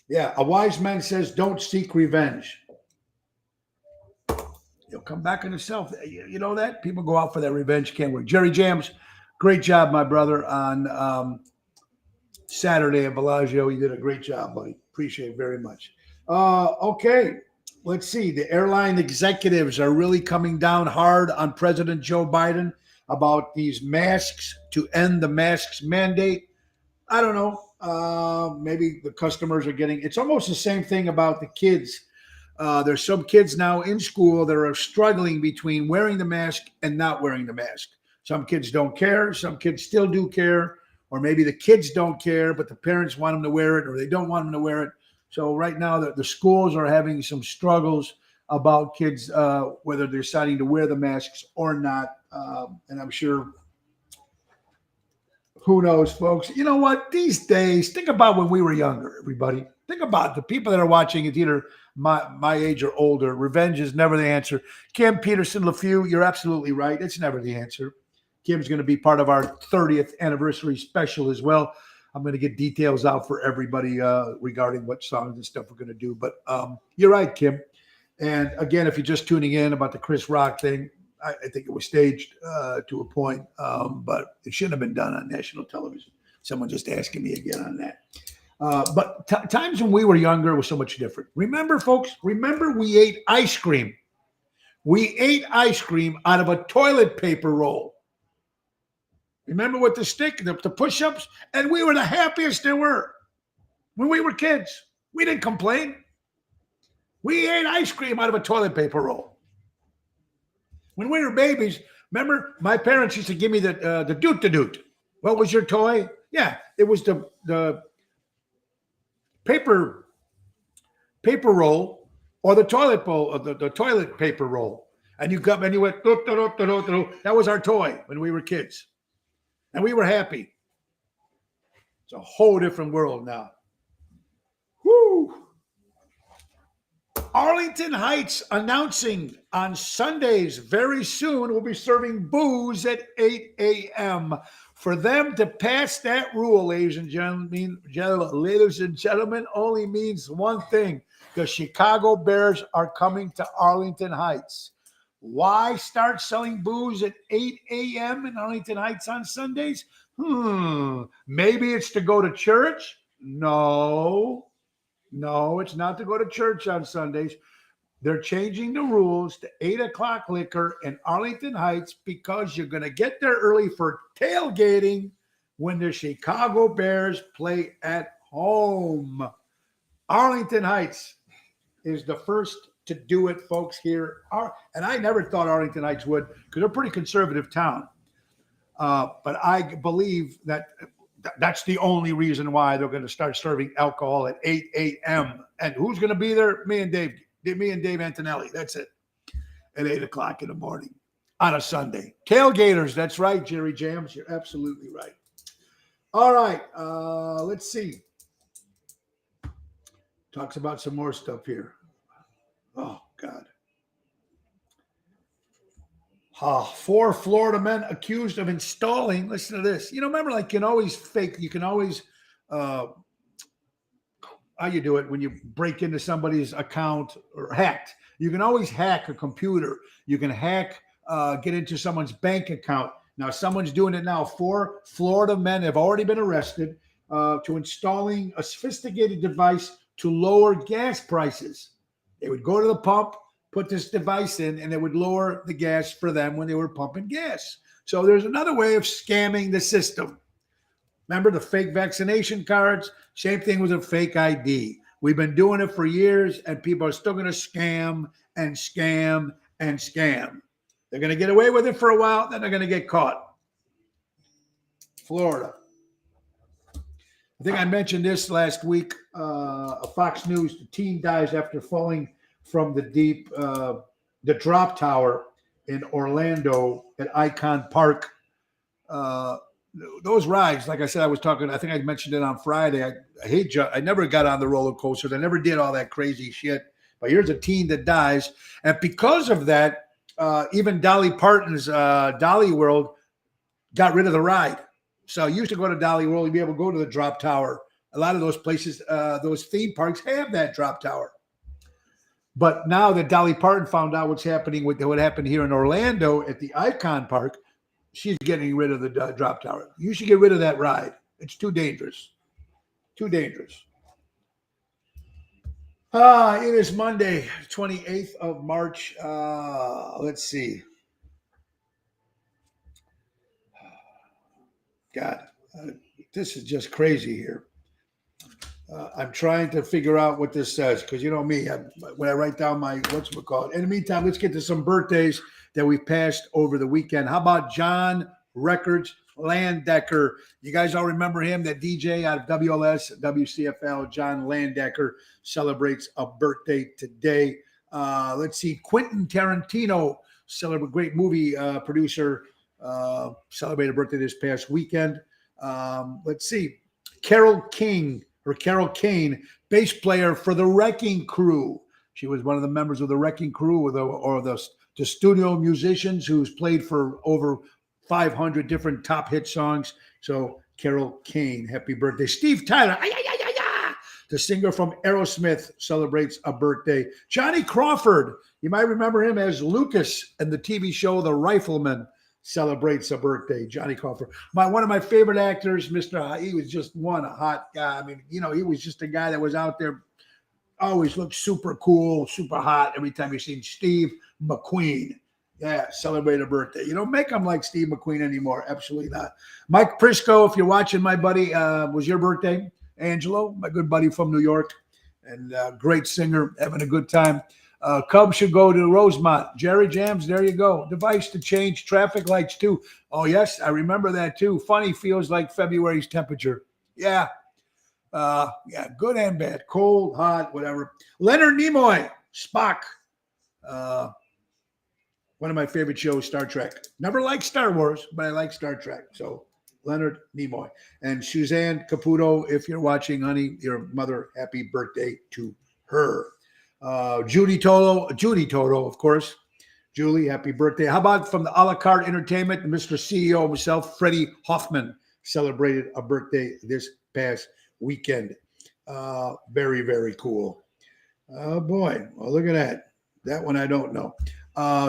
Yeah, a wise man says, don't seek revenge. You'll come back on yourself. You know that? People go out for that revenge, can't work. Jerry Jams, great job, my brother, on Saturday at Bellagio. You did a great job, buddy. Appreciate it very much. Okay, let's see. The airline executives are really coming down hard on President Joe Biden about these masks to end the masks mandate. I don't know. Maybe the customers are getting, it's almost the same thing about the kids. There's some kids now in school that are struggling between wearing the mask and not wearing the mask. Some kids don't care. Some kids still do care. Or maybe the kids don't care, but the parents want them to wear it, or they don't want them to wear it. So right now, the schools are having some struggles about kids, whether they're deciding to wear the masks or not. And I'm sure, who knows, folks. You know what? These days, think about when we were younger, everybody. Think about the people that are watching. It's either my age or older. Revenge is never the answer. Kim Peterson LaFew, you're absolutely right. It's never the answer. Kim's going to be part of our 30th anniversary special as well. I'm going to get details out for everybody regarding what songs and stuff we're going to do. But you're right, Kim. And again, if you're just tuning in about the Chris Rock thing, I think it was staged to a point, but it shouldn't have been done on national television. Someone just asking me again on that. But times when we were younger was so much different. Remember, folks, we ate ice cream. We ate ice cream out of a toilet paper roll. Remember with the stick, the push-ups? And we were the happiest there were. When we were kids, we didn't complain. We ate ice cream out of a toilet paper roll. When we were babies, remember, my parents used to give me the doot-to-doot. What was your toy? Yeah, it was the paper roll or the toilet bowl, the toilet paper roll. And you went, doot-to-doot-to-doot-to-doot. That was our toy when we were kids. And we were happy. It's a whole different world now. Woo! Arlington Heights announcing on Sundays very soon will be serving booze at 8 a.m. For them to pass that rule, ladies and gentlemen, only means one thing. The Chicago Bears are coming to Arlington Heights. Why start selling booze at 8 a.m. in Arlington Heights on Sundays? Maybe it's to go to church? No, it's not to go to church on Sundays. They're changing the rules to 8 o'clock liquor in Arlington Heights because you're going to get there early for tailgating when the Chicago Bears play at home. Arlington Heights is the first to do it, folks, here. And I never thought Arlington Heights would, because they're a pretty conservative town. But I believe that that's the only reason why they're going to start serving alcohol at 8 a.m. And who's going to be there? Me and Dave Antonelli. That's it. At 8 o'clock in the morning on a Sunday. Tailgaters. That's right, Jerry Jams. You're absolutely right. All right. Let's see. Talks about some more stuff here. Oh, God. 4 Florida men accused of installing. Listen to this. Remember, like, you can always, how you do it when you break into somebody's account or hacked. You can always hack a computer. You can get into someone's bank account. Now, someone's doing it now. 4 Florida men have already been arrested to installing a sophisticated device to lower gas prices. They would go to the pump, put this device in, and it would lower the gas for them when they were pumping gas. So there's another way of scamming the system. Remember the fake vaccination cards? Same thing with a fake ID. We've been doing it for years, and people are still going to scam and scam and scam. They're going to get away with it for a while, then they're going to get caught. Florida. I think I mentioned this last week. Fox News, the teen dies after falling from the drop tower in Orlando at Icon Park. Those rides, like I said, I think I mentioned it on Friday. I never got on the roller coasters. I never did all that crazy shit. But here's a teen that dies. And because of that, even Dolly Parton's Dolly World got rid of the ride. So you used to go to Dolly World, you'd be able to go to the drop tower. A lot of those places, those theme parks have that drop tower. But now that Dolly Parton found out what happened here in Orlando at the Icon Park, she's getting rid of the drop tower. You should get rid of that ride. It's too dangerous. Too dangerous. It is Monday, 28th of March. Let's see. God, this is just crazy here. I'm trying to figure out what this says because you know me, when I write down my whatchamacallit. In the meantime, let's get to some birthdays that we passed over the weekend. How about John Records Landecker? You guys all remember him, that DJ out of WLS, WCFL. John Landecker celebrates a birthday today. Let's see, Quentin Tarantino, great movie producer, celebrated a birthday this past weekend. Let's see, Carol Kane, bass player for the Wrecking Crew. She was one of the members of the Wrecking Crew, or the studio musicians who's played for over 500 different top hit songs. So Carol Kane, happy birthday. Steve Tyler, the singer from Aerosmith, celebrates a birthday. Johnny Crawford, you might remember him as Lucas in the TV show The Rifleman, celebrates a birthday. Johnny Crawford, one of my favorite actors. He was just a hot guy. I mean, he was just a guy that was out there, always looked super cool, super hot. Every time you seen Steve McQueen, celebrate a birthday. You don't make them like Steve McQueen anymore. Absolutely not. Mike Prisco, if you're watching, my buddy, was your birthday. Angelo, my good buddy from New York, and great singer, having a good time. Cubs should go to Rosemont. Jerry Jams, there you go. Device to change traffic lights too. Oh, yes, I remember that too. Funny, feels like February's temperature. Yeah, good and bad. Cold, hot, whatever. Leonard Nimoy, Spock. One of my favorite shows, Star Trek. Never liked Star Wars, but I like Star Trek. So Leonard Nimoy. And Suzanne Caputo, if you're watching, honey, your mother, happy birthday to her. Judy Toto, of course. Julie, happy birthday. How about from the a la carte entertainment, Mr. CEO himself, Freddie Hoffman, celebrated a birthday this past weekend. Very, very cool. Oh, boy. Well, look at that. That one I don't know.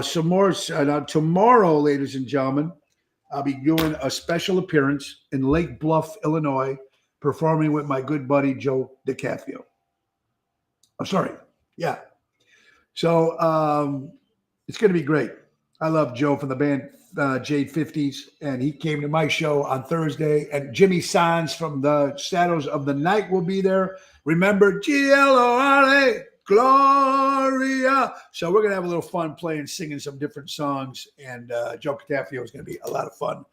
Some more. Tomorrow, ladies and gentlemen, I'll be doing a special appearance in Lake Bluff, Illinois, performing with my good buddy, Joe DiCaprio. I'm sorry. Yeah. So it's going to be great. I love Joe from the band Jade 50s, and he came to my show on Thursday. And Jimmy Sands from the Shadows of the Night will be there. Remember, G-L-O-R-A, Gloria. So we're going to have a little fun playing, singing some different songs. And Joe DiCaprio is going to be a lot of fun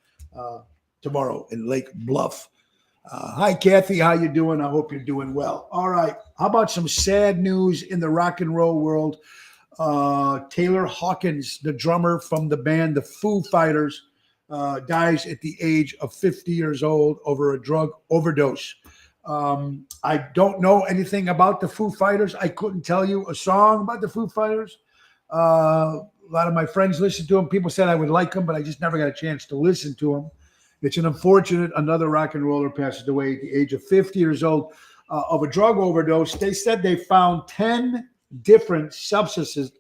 tomorrow in Lake Bluff. Hi, Kathy. How you doing? I hope you're doing well. All right. How about some sad news in the rock and roll world? Taylor Hawkins, the drummer from the band The Foo Fighters, dies at the age of 50 years old over a drug overdose. I don't know anything about the Foo Fighters. I couldn't tell you a song about the Foo Fighters. A lot of my friends listened to them. People said I would like them, but I just never got a chance to listen to them. It's an unfortunate. Another rock and roller passes away at the age of 50 years old of a drug overdose. They said they found 10 different substances.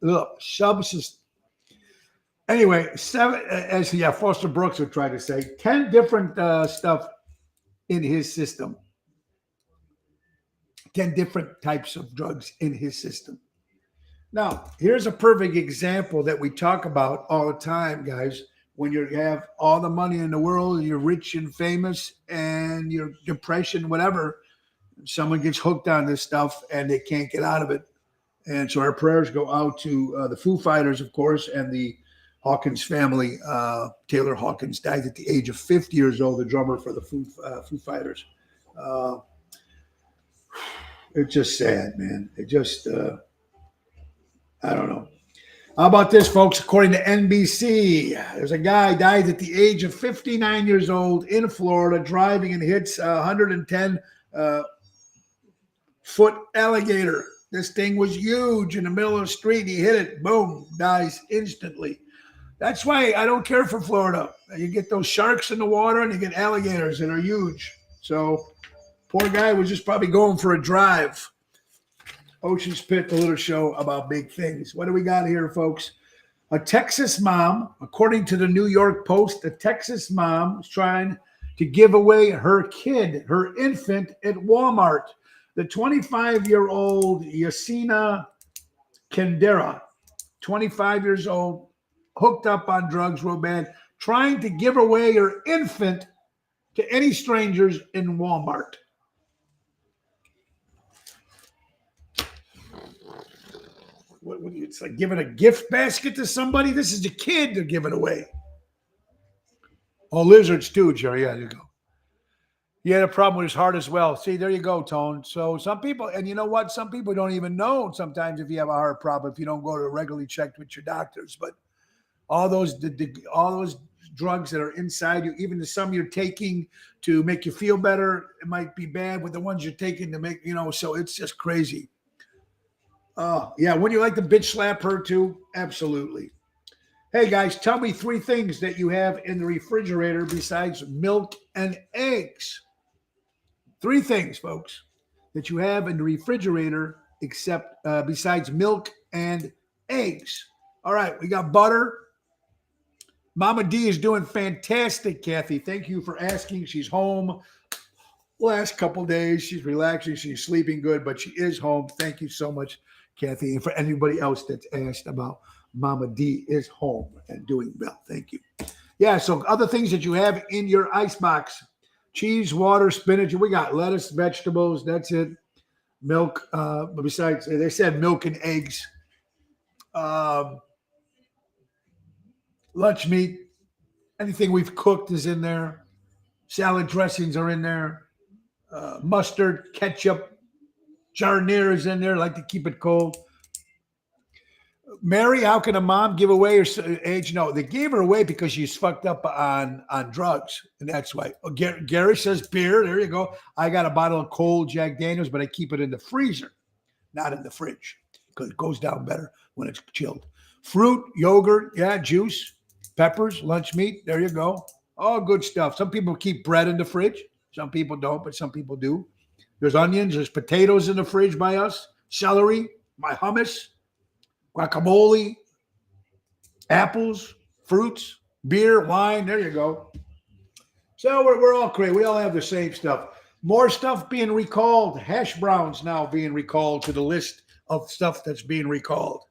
Anyway, Foster Brooks would try to say 10 different stuff in his system. 10 different types of drugs in his system. Now, here's a perfect example that we talk about all the time, guys. When you have all the money in the world, you're rich and famous, and you're depression, whatever, someone gets hooked on this stuff and they can't get out of it. And so our prayers go out to the Foo Fighters, of course, and the Hawkins family. Taylor Hawkins died at the age of 50 years old, the drummer for the Foo Fighters. It's just sad, man. It just, I don't know. How about this, folks? According to NBC, there's a guy died at the age of 59 years old in Florida driving and hits a 110-foot alligator. This thing was huge in the middle of the street. He hit it. Boom. Dies instantly. That's why I don't care for Florida. You get those sharks in the water and you get alligators that are huge. So poor guy was just probably going for a drive. Ocean's Pit, the little show about big things. What do we got here, folks? A Texas mom, according to the New York Post, a Texas mom is trying to give away her kid, her infant, at Walmart. The 25-year-old Yasina Kendera, 25 years old, hooked up on drugs real bad, trying to give away her infant to any strangers in Walmart. It's like giving a gift basket to somebody. This is a kid they're giving away. Oh, lizards too, Jerry. Yeah, there you go. He had a problem with his heart as well. See, there you go, Tone. So some people, and you know what? Some people don't even know sometimes if you have a heart problem, if you don't go to regularly checked with your doctors. But all those drugs that are inside you, even the some you're taking to make you feel better, it might be bad with the ones you're taking to make, so it's just crazy. Yeah, wouldn't you like to bitch slap her too? Absolutely. Hey, guys, tell me 3 things that you have in the refrigerator besides milk and eggs. 3 things, folks, that you have in the refrigerator except besides milk and eggs. All right, we got butter. Mama D is doing fantastic, Kathy. Thank you for asking. She's home last couple days. She's relaxing. She's sleeping good, but she is home. Thank you so much, Kathy. And for anybody else that's asked about, Mama D is home and doing well. Thank you. Yeah, so other things that you have in your icebox: cheese, water, spinach. We got lettuce, vegetables. That's it. Milk. Besides, they said milk and eggs. Lunch meat. Anything we've cooked is in there. Salad dressings are in there. Mustard, ketchup, giardiniera is in there. Like to keep it cold. Mary, how can a mom give away her age? No, they gave her away because she's fucked up on drugs, and that's why. Gary says beer. There you go. I got a bottle of cold Jack Daniels, but I keep it in the freezer, not in the fridge, because it goes down better when it's chilled. Fruit, yogurt, juice, peppers, lunch meat. There you go. All good stuff. Some people keep bread in the fridge. Some people don't, but some people do. There's onions. There's potatoes in the fridge by us. Celery, my hummus. Guacamole, apples, fruits, beer, wine. There you go. So we're all crazy. We all have the same stuff. More stuff being recalled. Hash browns now being recalled to the list of stuff that's being recalled.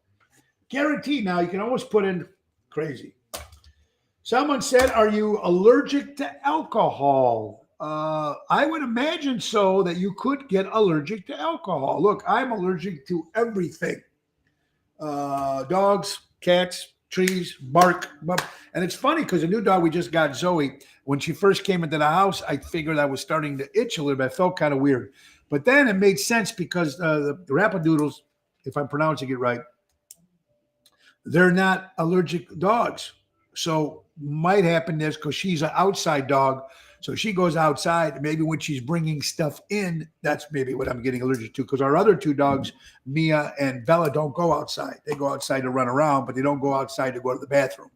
Guaranteed now. You can always put in crazy. Someone said, are you allergic to alcohol? I would imagine so, that you could get allergic to alcohol. Look, I'm allergic to everything. Dogs, cats, trees, bark. And it's funny because the new dog we just got, Zoe, when she first came into the house, I figured I was starting to itch a little bit. I felt kind of weird. But then it made sense because the Rapadoodles, if I'm pronouncing it right, they're not allergic dogs. So might happen this because she's an outside dog. So she goes outside. Maybe when she's bringing stuff in, that's maybe what I'm getting allergic to. Because our other two dogs, Mia and Bella, don't go outside. They go outside to run around, but they don't go outside to go to the bathroom.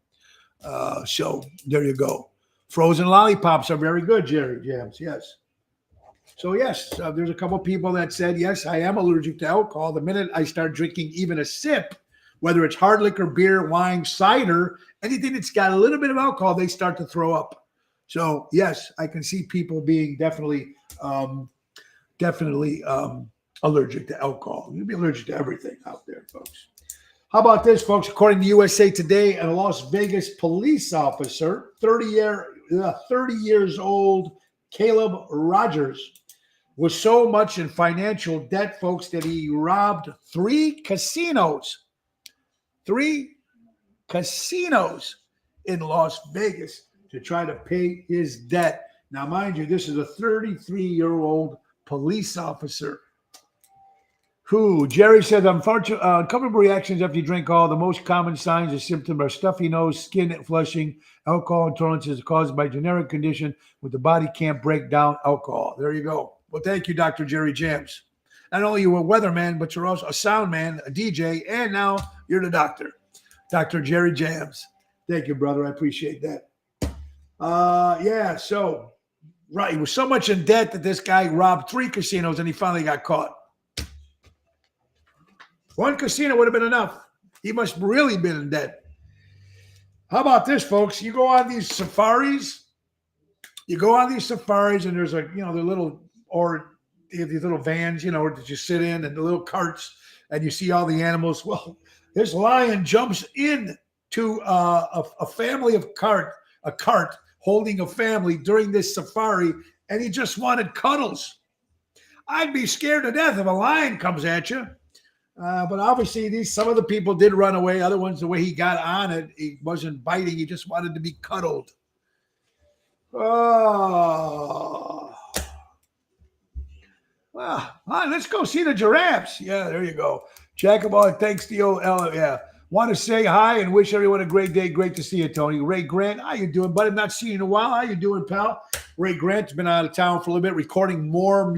So there you go. Frozen lollipops are very good, Jerry Jams. Yes. So yes, there's a couple people that said, yes, I am allergic to alcohol. The minute I start drinking even a sip, whether it's hard liquor, beer, wine, cider, anything that's got a little bit of alcohol, they start to throw up. So yes, I can see people being definitely allergic to alcohol. You'd be allergic to everything out there, folks. How about this, folks? According to USA Today, a Las Vegas police officer, 30 years old, Caleb Rogers, was so much in financial debt, folks, that he robbed 3 casinos. 3 casinos in Las Vegas to try to pay his debt. Now, mind you, this is a 33-year-old police officer who, Jerry said, uncomfortable reactions after you drink all. The most common signs or symptoms are stuffy nose, skin flushing. Alcohol intolerance is caused by generic condition with the body can't break down alcohol. There you go. Well, thank you, Dr. Jerry Jams. Not only are you a weatherman, but you're also a sound man, a DJ, and now you're the doctor, Dr. Jerry Jams. Thank you, brother. I appreciate that. So, right, he was so much in debt that this guy robbed 3 casinos and he finally got caught. 1 casino would have been enough. He must really been in debt. How about this, folks? You go on these safaris. And there's they have these little vans, that you sit in and the little carts and you see all the animals. Well, this lion jumps in to a family of a cart holding a family during this safari, and he just wanted cuddles. I'd be scared to death if a lion comes at you. But obviously, some of the people did run away. Other ones, the way he got on it, he wasn't biting. He just wanted to be cuddled. Oh. Well, let's go see the giraffes. Yeah, there you go. Check them out. Thanks to you. Yeah. Want to say hi and wish everyone a great day. Great to see you, Tony. Ray Grant, how you doing, buddy? Not seen you in a while. How you doing, pal? Ray Grant's been out of town for a little bit, recording more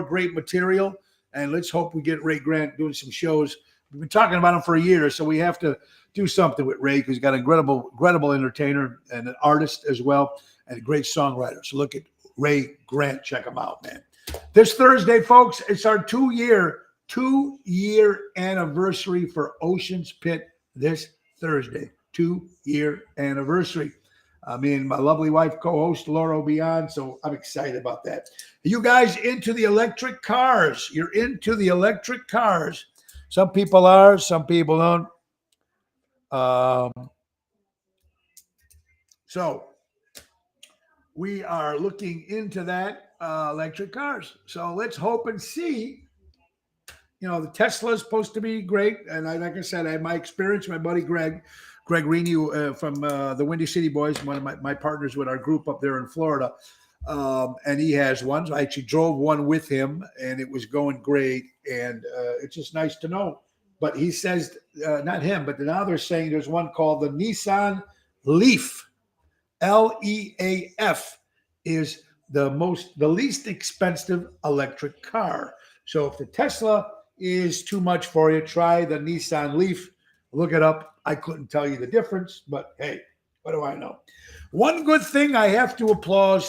great material. And let's hope we get Ray Grant doing some shows. We've been talking about him for a year, so we have to do something with Ray because he's got an incredible entertainer and an artist as well, and a great songwriter. So look at Ray Grant. Check him out, man. This Thursday, folks, it's our two-year anniversary for Ocean's Pit this Thursday. 2-year anniversary. Me and my lovely wife co-host Laura will be on, so I'm excited about that. You guys into the electric cars? You're into the electric cars. Some people are, some people don't. So we are looking into that electric cars. So let's hope and see. The Tesla is supposed to be great, and like I said, I had my experience. My buddy Greg Rini from the Windy City Boys, one of my partners with our group up there in Florida, and he has one. So I actually drove one with him, and it was going great, and it's just nice to know. But he says, not him, but now they're saying there's one called the Nissan Leaf, Leaf, is the least expensive electric car. So if the Tesla is too much for you, try the Nissan Leaf. Look it up. I couldn't tell you the difference, but hey, what do I know? One good thing I have to applaud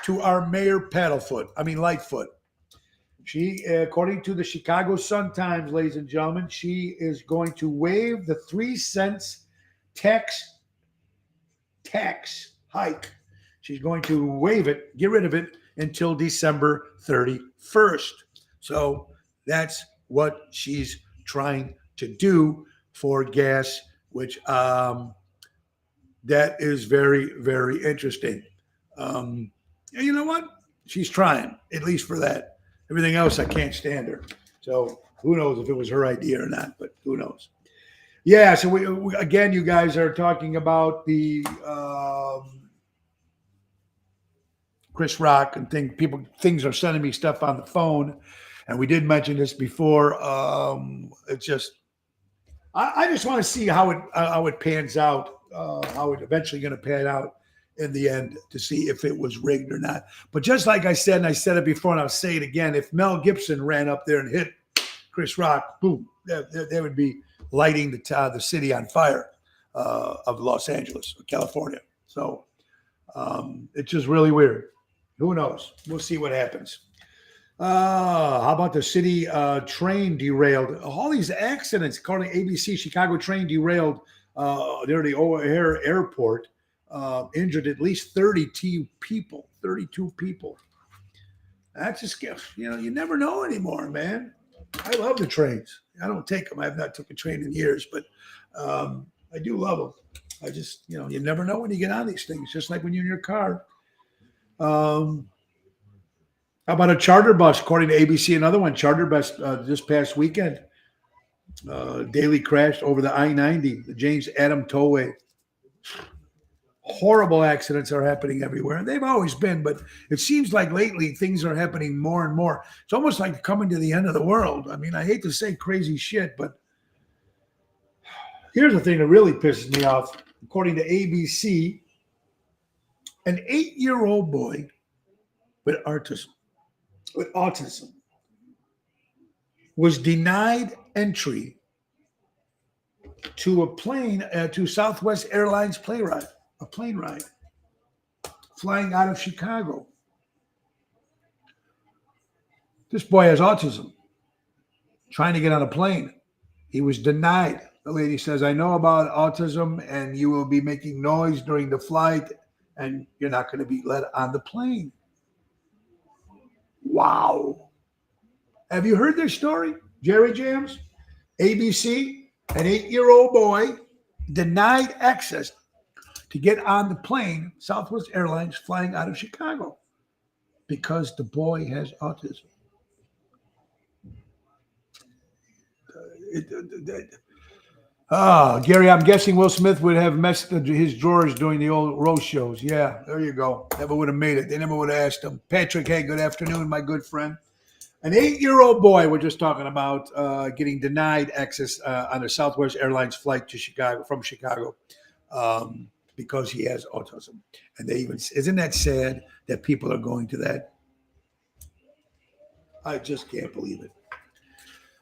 to our Mayor Lightfoot. She, according to the Chicago Sun-Times, ladies and gentlemen, she is going to waive the 3 cents tax hike. She's going to waive it, get rid of it until December 31st. So that's what she's trying to do for gas, which that is very, very interesting. And you know what? She's trying, at least for that. Everything else, I can't stand her. So who knows if it was her idea or not, but who knows? Yeah, so we again, you guys are talking about the Chris Rock and things are sending me stuff on the phone. And we did mention this before. It's just, I just want to see how it pans out, how it's eventually going to pan out. in the end to see if it was rigged or not. But just like I said, and I said it before, and I'll say it again, if Mel Gibson ran up there and hit Chris Rock, boom, they would be lighting the city on fire of Los Angeles, California. So it's just really weird. Who knows? We'll see what happens. How about the city train derailed? All these accidents, according to ABC, Chicago train derailed near the O'Hare Airport, injured at least 32 people. That's just, you never know anymore, man. I love the trains. I don't take them. I have not took a train in years, but I do love them. I just, you never know when you get on these things, just like when you're in your car. How about a charter bus? According to ABC, another one, charter bus this past weekend. Daily crashed over the I-90, the James Adam Tollway. Horrible accidents are happening everywhere. And they've always been, but it seems like lately things are happening more and more. It's almost like coming to the end of the world. I mean, I hate to say crazy shit, but here's the thing that really pisses me off. According to ABC, an 8-year-old boy with autism was denied entry to a plane, to Southwest Airlines plane ride, flying out of Chicago. This boy has autism, trying to get on a plane. He was denied. The lady says, I know about autism and you will be making noise during the flight and you're not going to be let on the plane. Wow. Have you heard this story? Jerry Jams, ABC, an 8-year-old boy denied access to get on the plane, Southwest Airlines flying out of Chicago because the boy has autism. Gary, I'm guessing Will Smith would have messed his drawers during the old roast shows. Yeah, there you go. Never would have made it. They never would have asked him. Patrick, hey, good afternoon, my good friend. An 8-year-old boy, we're just talking about getting denied access on a Southwest Airlines flight to Chicago, from Chicago, because he has autism. And they even, isn't that sad that people are going to that? I just can't believe it.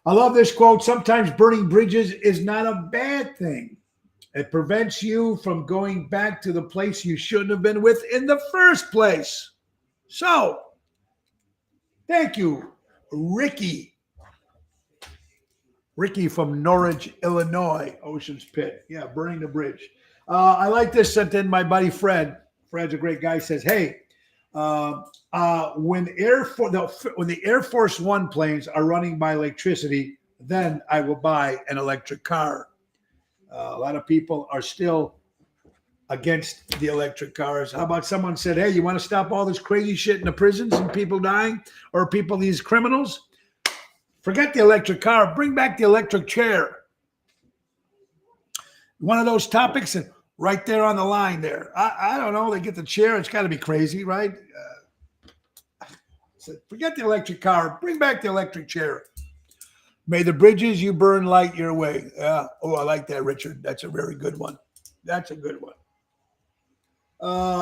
I love this quote. Sometimes burning bridges is not a bad thing. It prevents you from going back to the place you shouldn't have been with in the first place. So, thank you, Ricky. Ricky from Norridge, Illinois, Ocean's Pit. Yeah, burning the bridge. I like this sent in my buddy Fred. Fred's a great guy. Says, hey, when the Air Force One planes are running by electricity, then I will buy an electric car. A lot of people are still against the electric cars. How about someone said, hey, you want to stop all this crazy shit in the prisons and people dying, or people, these criminals? Forget the electric car. Bring back the electric chair. One of those topics, and right there on the line there. I don't know. They get the chair. It's got to be crazy, right? So forget the electric car. Bring back the electric chair. May the bridges you burn light your way. Oh, I like that, Richard. That's a very good one. That's a good one.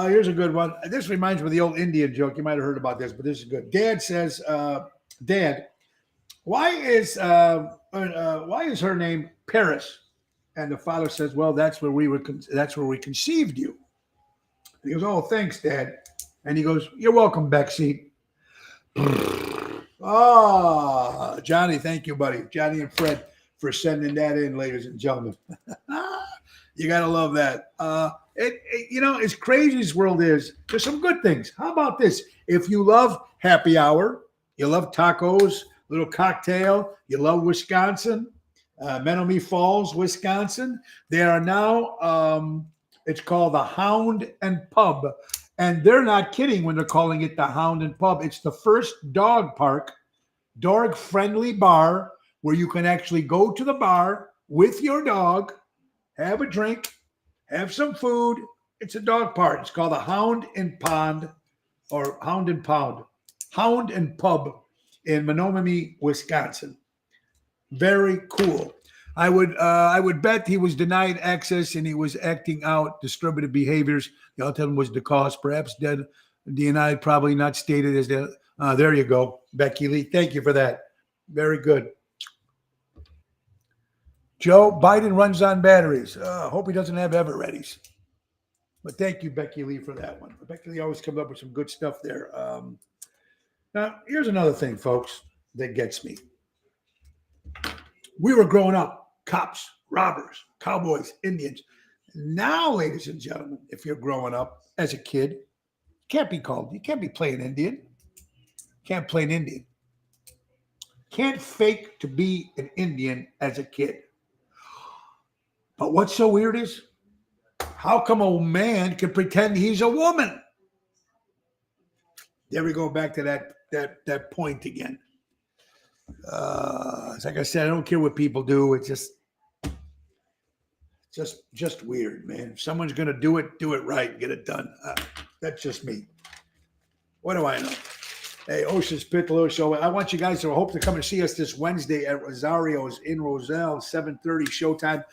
Here's a good one. This reminds me of the old Indian joke. You might have heard about this, but this is good. Dad says, Dad, why is her name Paris? And the father says, well, that's where we conceived you. And he goes, oh, thanks, Dad. And he goes, you're welcome, Bexy. Johnny, thank you, buddy. Johnny and Fred for sending that in, ladies and gentlemen. You got to love that. As crazy as this world is, there's some good things. How about this? If you love happy hour, you love tacos, little cocktail, you love Wisconsin, Menominee Falls, Wisconsin, they are now, it's called the Hound and Pub. And they're not kidding when they're calling it the Hound and Pub. It's the first dog park, dog-friendly bar where you can actually go to the bar with your dog, have a drink, have some food. It's a dog park. It's called the Hound and Pond, or Hound and Pound, Hound and Pub in Menominee, Wisconsin. Very cool. I would bet he was denied access and he was acting out disturbing behaviors. The ultimate was the cause. Perhaps dead DNI, probably not stated as the. There you go, Becky Lee. Thank you for that. Very good. Joe, Biden runs on batteries. Hope he doesn't have ever-readies. But thank you, Becky Lee, for that one. Becky Lee always comes up with some good stuff there. Now, here's another thing, folks, that gets me. We were growing up, cops, robbers, cowboys, Indians. Now, ladies and gentlemen, if you're growing up as a kid, you can't be playing Indian. Can't play an Indian. Can't fake to be an Indian as a kid. But what's so weird is, how come a man can pretend he's a woman? There we go back to that point again. It's like I said, I don't care what people do. It's just weird, man. If someone's gonna do it right, get it done. That's just me. What do I know? Hey, Ocean's Pit, the little show. I want you guys to hope to come and see us this Wednesday at Rosario's in Roselle, 7:30 showtime.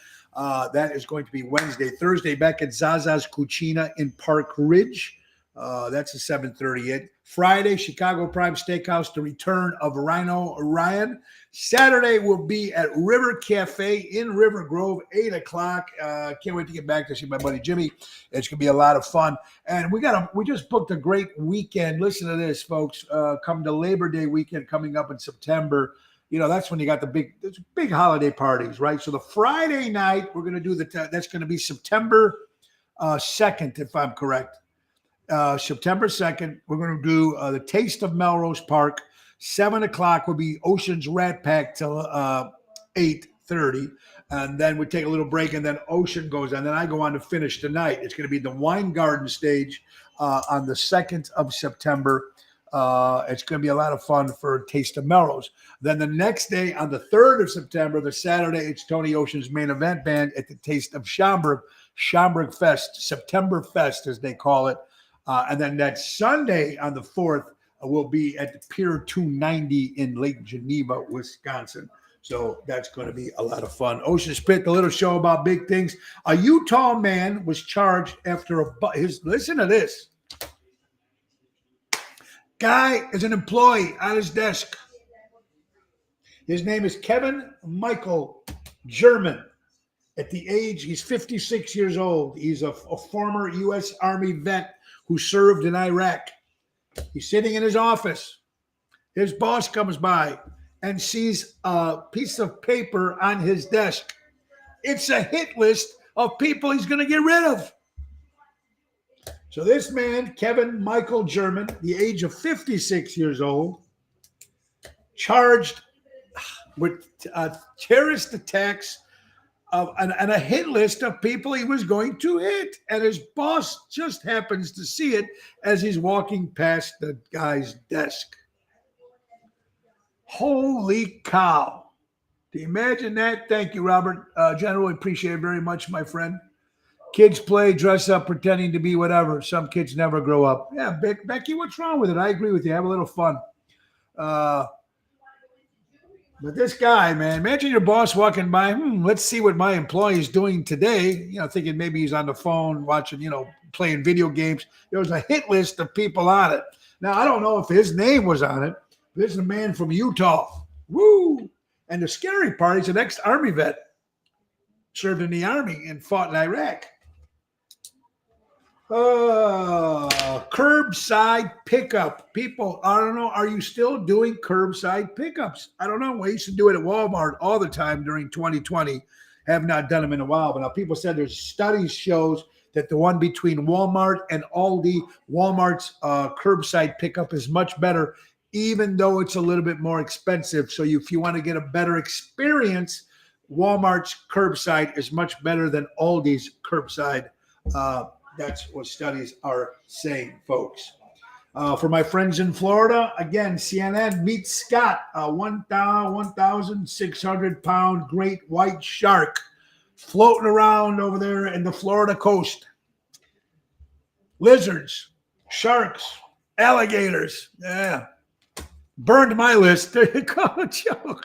That is going to be Wednesday. Thursday, back at Zaza's Cucina in Park Ridge. That's a 7:30 hit. Friday, Chicago Prime Steakhouse, the return of Rhino Ryan. Saturday will be at River Cafe in River Grove, 8 o'clock. Can't wait to get back to see my buddy Jimmy. It's going to be a lot of fun. And we just booked a great weekend. Listen to this, folks. Come to Labor Day weekend coming up in September. You know, that's when you got the big holiday parties, right? So the Friday night, we're going to do that's going to be September 2nd, if I'm correct. September 2nd, we're going to do the Taste of Melrose Park. 7 o'clock will be Ocean's Rat Pack till 8:30. And then we take a little break, and then Ocean goes on. Then I go on to finish the night. It's going to be the Wine Garden stage on the 2nd of September. It's going to be a lot of fun for Taste of Melrose. Then the next day, on the 3rd of September, the Saturday, it's Tony Ocean's main event band at the Taste of Schaumburg Fest, September Fest, as they call it. And then that Sunday on the 4th will be at the Pier 290 in Lake Geneva, Wisconsin. So that's going to be a lot of fun. Ocean's Pit, the little show about big things. A Utah man was charged after listen to this. Guy is an employee on his desk. His name is Kevin Michael German. At the age, he's 56 years old. He's a former U.S. Army vet who served in Iraq. He's sitting in his office. His boss comes by and sees a piece of paper on his desk. It's a hit list of people he's going to get rid of. So this man, Kevin Michael German, the age of 56 years old, charged with terrorist attacks and a hit list of people he was going to hit. And his boss just happens to see it as he's walking past the guy's desk. Holy cow. Do you imagine that? Thank you, Robert. Generally appreciate it very much, my friend. Kids play, dress up, pretending to be whatever. Some kids never grow up. Yeah, Becky, what's wrong with it? I agree with you. Have a little fun. But this guy, man, imagine your boss walking by. Let's see what my employee is doing today. You know, thinking maybe he's on the phone watching, playing video games. There was a hit list of people on it. Now, I don't know if his name was on it. This is a man from Utah. Woo! And the scary part, he's an ex-Army vet. Served in the Army and fought in Iraq. Curbside pickup. People, I don't know, are you still doing curbside pickups? I don't know. We used to do it at Walmart all the time during 2020. Have not done them in a while, but now people said there's studies shows that the one between Walmart and Aldi, Walmart's curbside pickup is much better, even though it's a little bit more expensive. So if you want to get a better experience, Walmart's curbside is much better than Aldi's curbside. That's what studies are saying, folks. For my friends in Florida, again, CNN meets Scott, a 1,600-pound great white shark floating around over there in the Florida coast. Lizards, sharks, alligators. Yeah. Burned my list. There you go, Joe.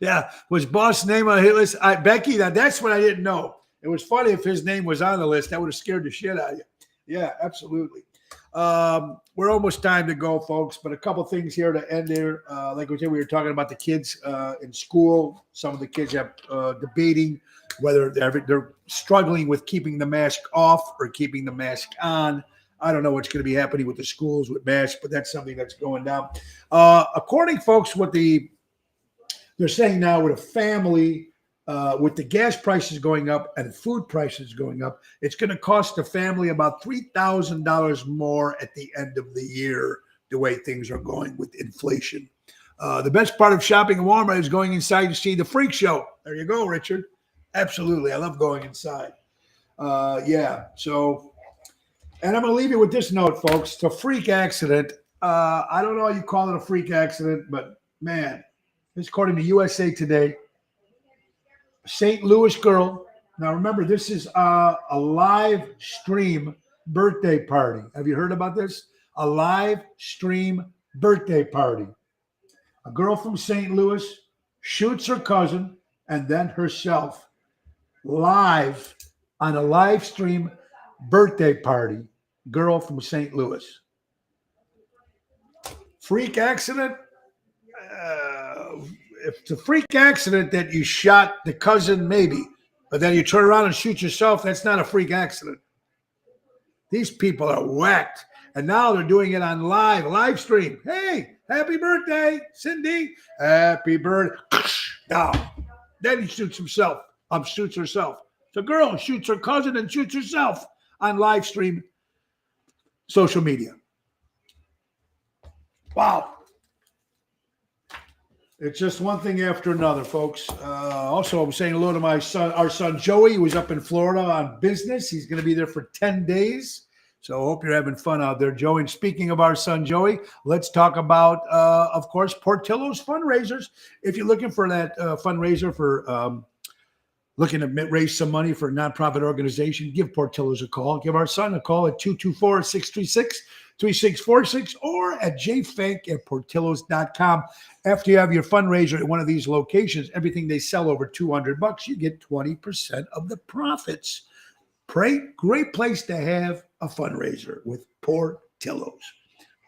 Yeah, was boss name on his list? Becky, that's what I didn't know. It was funny if his name was on the list. That would have scared the shit out of you. Yeah, absolutely. We're almost time to go, folks, but a couple things here to end there. Like we said, we were talking about the kids in school. Some of the kids have debating whether they're struggling with keeping the mask off or keeping the mask on. I don't know what's going to be happening with the schools with masks, but that's something that's going down. According, folks, what they're saying now with a family, with the gas prices going up and food prices going up, it's going to cost the family about $3,000 more at the end of the year, the way things are going with inflation. The best part of shopping at Walmart is going inside to see the freak show. There you go, Richard. Absolutely. I love going inside. Yeah. So, and I'm going to leave you with this note, folks. It's a freak accident. I don't know how you call it a freak accident, but man, this according to USA Today. St. Louis girl. Now, remember, this is a live stream birthday party. Have you heard about this? A live stream birthday party. A girl from St. Louis shoots her cousin and then herself live on a live stream birthday party. Girl from St. Louis. Freak accident? If it's a freak accident that you shot the cousin, maybe, but then you turn around and shoot yourself, that's not a freak accident. These people are whacked, and now they're doing it on live stream. Hey, happy birthday, Cindy. Happy birthday. Now, then he shoots himself. Shoots herself. The girl shoots her cousin and shoots herself on live stream social media. Wow. It's just one thing after another, folks. Also, I'm saying hello to our son Joey, who was up in Florida on business. He's going to be there for 10 days. So I hope you're having fun out there, Joey. And speaking of our son Joey, let's talk about, of course, Portillo's Fundraisers. If you're looking for that fundraiser for looking to raise some money for a nonprofit organization, give Portillo's a call. Give our son a call at 224-636-3646 or at jfink@portillos.com. After you have your fundraiser at one of these locations, everything they sell over $200, you get 20% of the profits. Great place to have a fundraiser with Portillo's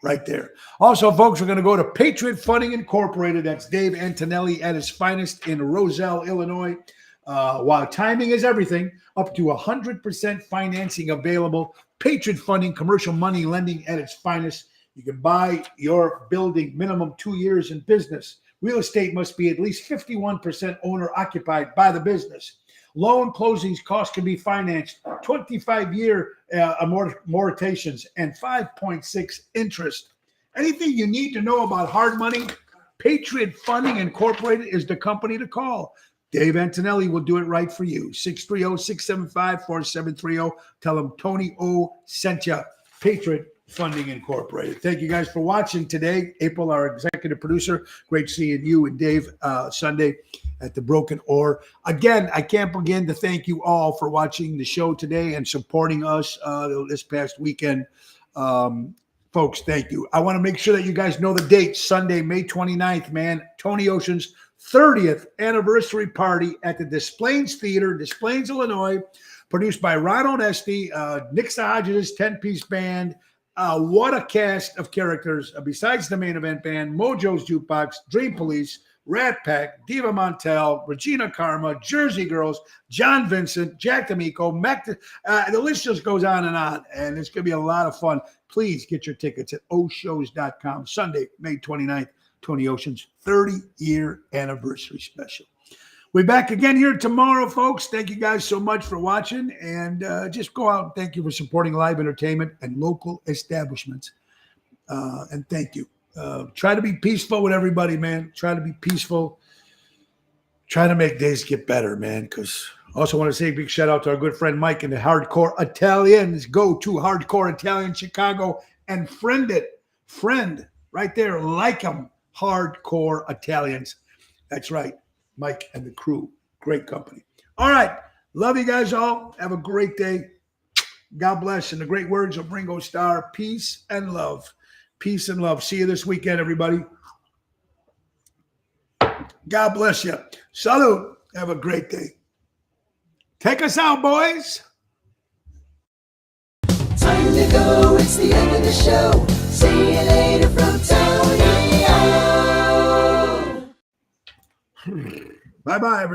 right there. Also, folks, we're going to go to Patriot Funding Incorporated. That's Dave Antonelli at his finest in Roselle, Illinois. While timing is everything, up to 100% financing available. Patriot Funding, commercial money lending at its finest. You can buy your building minimum 2 years in business. Real estate must be at least 51% owner occupied by the business. Loan closings costs can be financed, 25-year amortizations, and 5.6 interest. Anything you need to know about hard money, Patriot Funding Incorporated is the company to call. Dave Antonelli will do it right for you. 630-675-4730. Tell him Tony O sent you. Patriot Funding Incorporated. Thank you guys for watching today. April, our executive producer. Great seeing you and Dave Sunday at the Broken Oar. Again, I can't begin to thank you all for watching the show today and supporting us this past weekend. Folks, thank you. I want to make sure that you guys know the date. Sunday, May 29th, man. Tony Ocean's 30th anniversary party at the Des Plaines Theater, Des Plaines, Illinois, produced by Ron Onesti, Nick Sahajas' 10-piece band. What a cast of characters besides the main event band: Mojo's Jukebox, Dream Police, Rat Pack, Diva Montel, Regina Karma, Jersey Girls, John Vincent, Jack D'Amico, the list just goes on, and it's going to be a lot of fun. Please get your tickets at oshows.com. Sunday, May 29th, Tony Ocean's 30-year anniversary special. We're back again here tomorrow, folks. Thank you guys so much for watching, and just go out and thank you for supporting live entertainment and local establishments. And thank you. Try to be peaceful with everybody, man. Try to be peaceful. Try to make days get better, man. Because I also want to say a big shout out to our good friend Mike and the Hardcore Italians. Go to Hardcore Italian Chicago and friend it. Friend right there. Like them. Hardcore Italians. That's right. Mike and the crew. Great company. All right. Love you guys all. Have a great day. God bless. And the great words of Ringo Starr, peace and love. Peace and love. See you this weekend, everybody. God bless you. Salute. Have a great day. Take us out, boys. Time to go, it's the end of the show. See you later from Tony O. Bye-bye, everybody.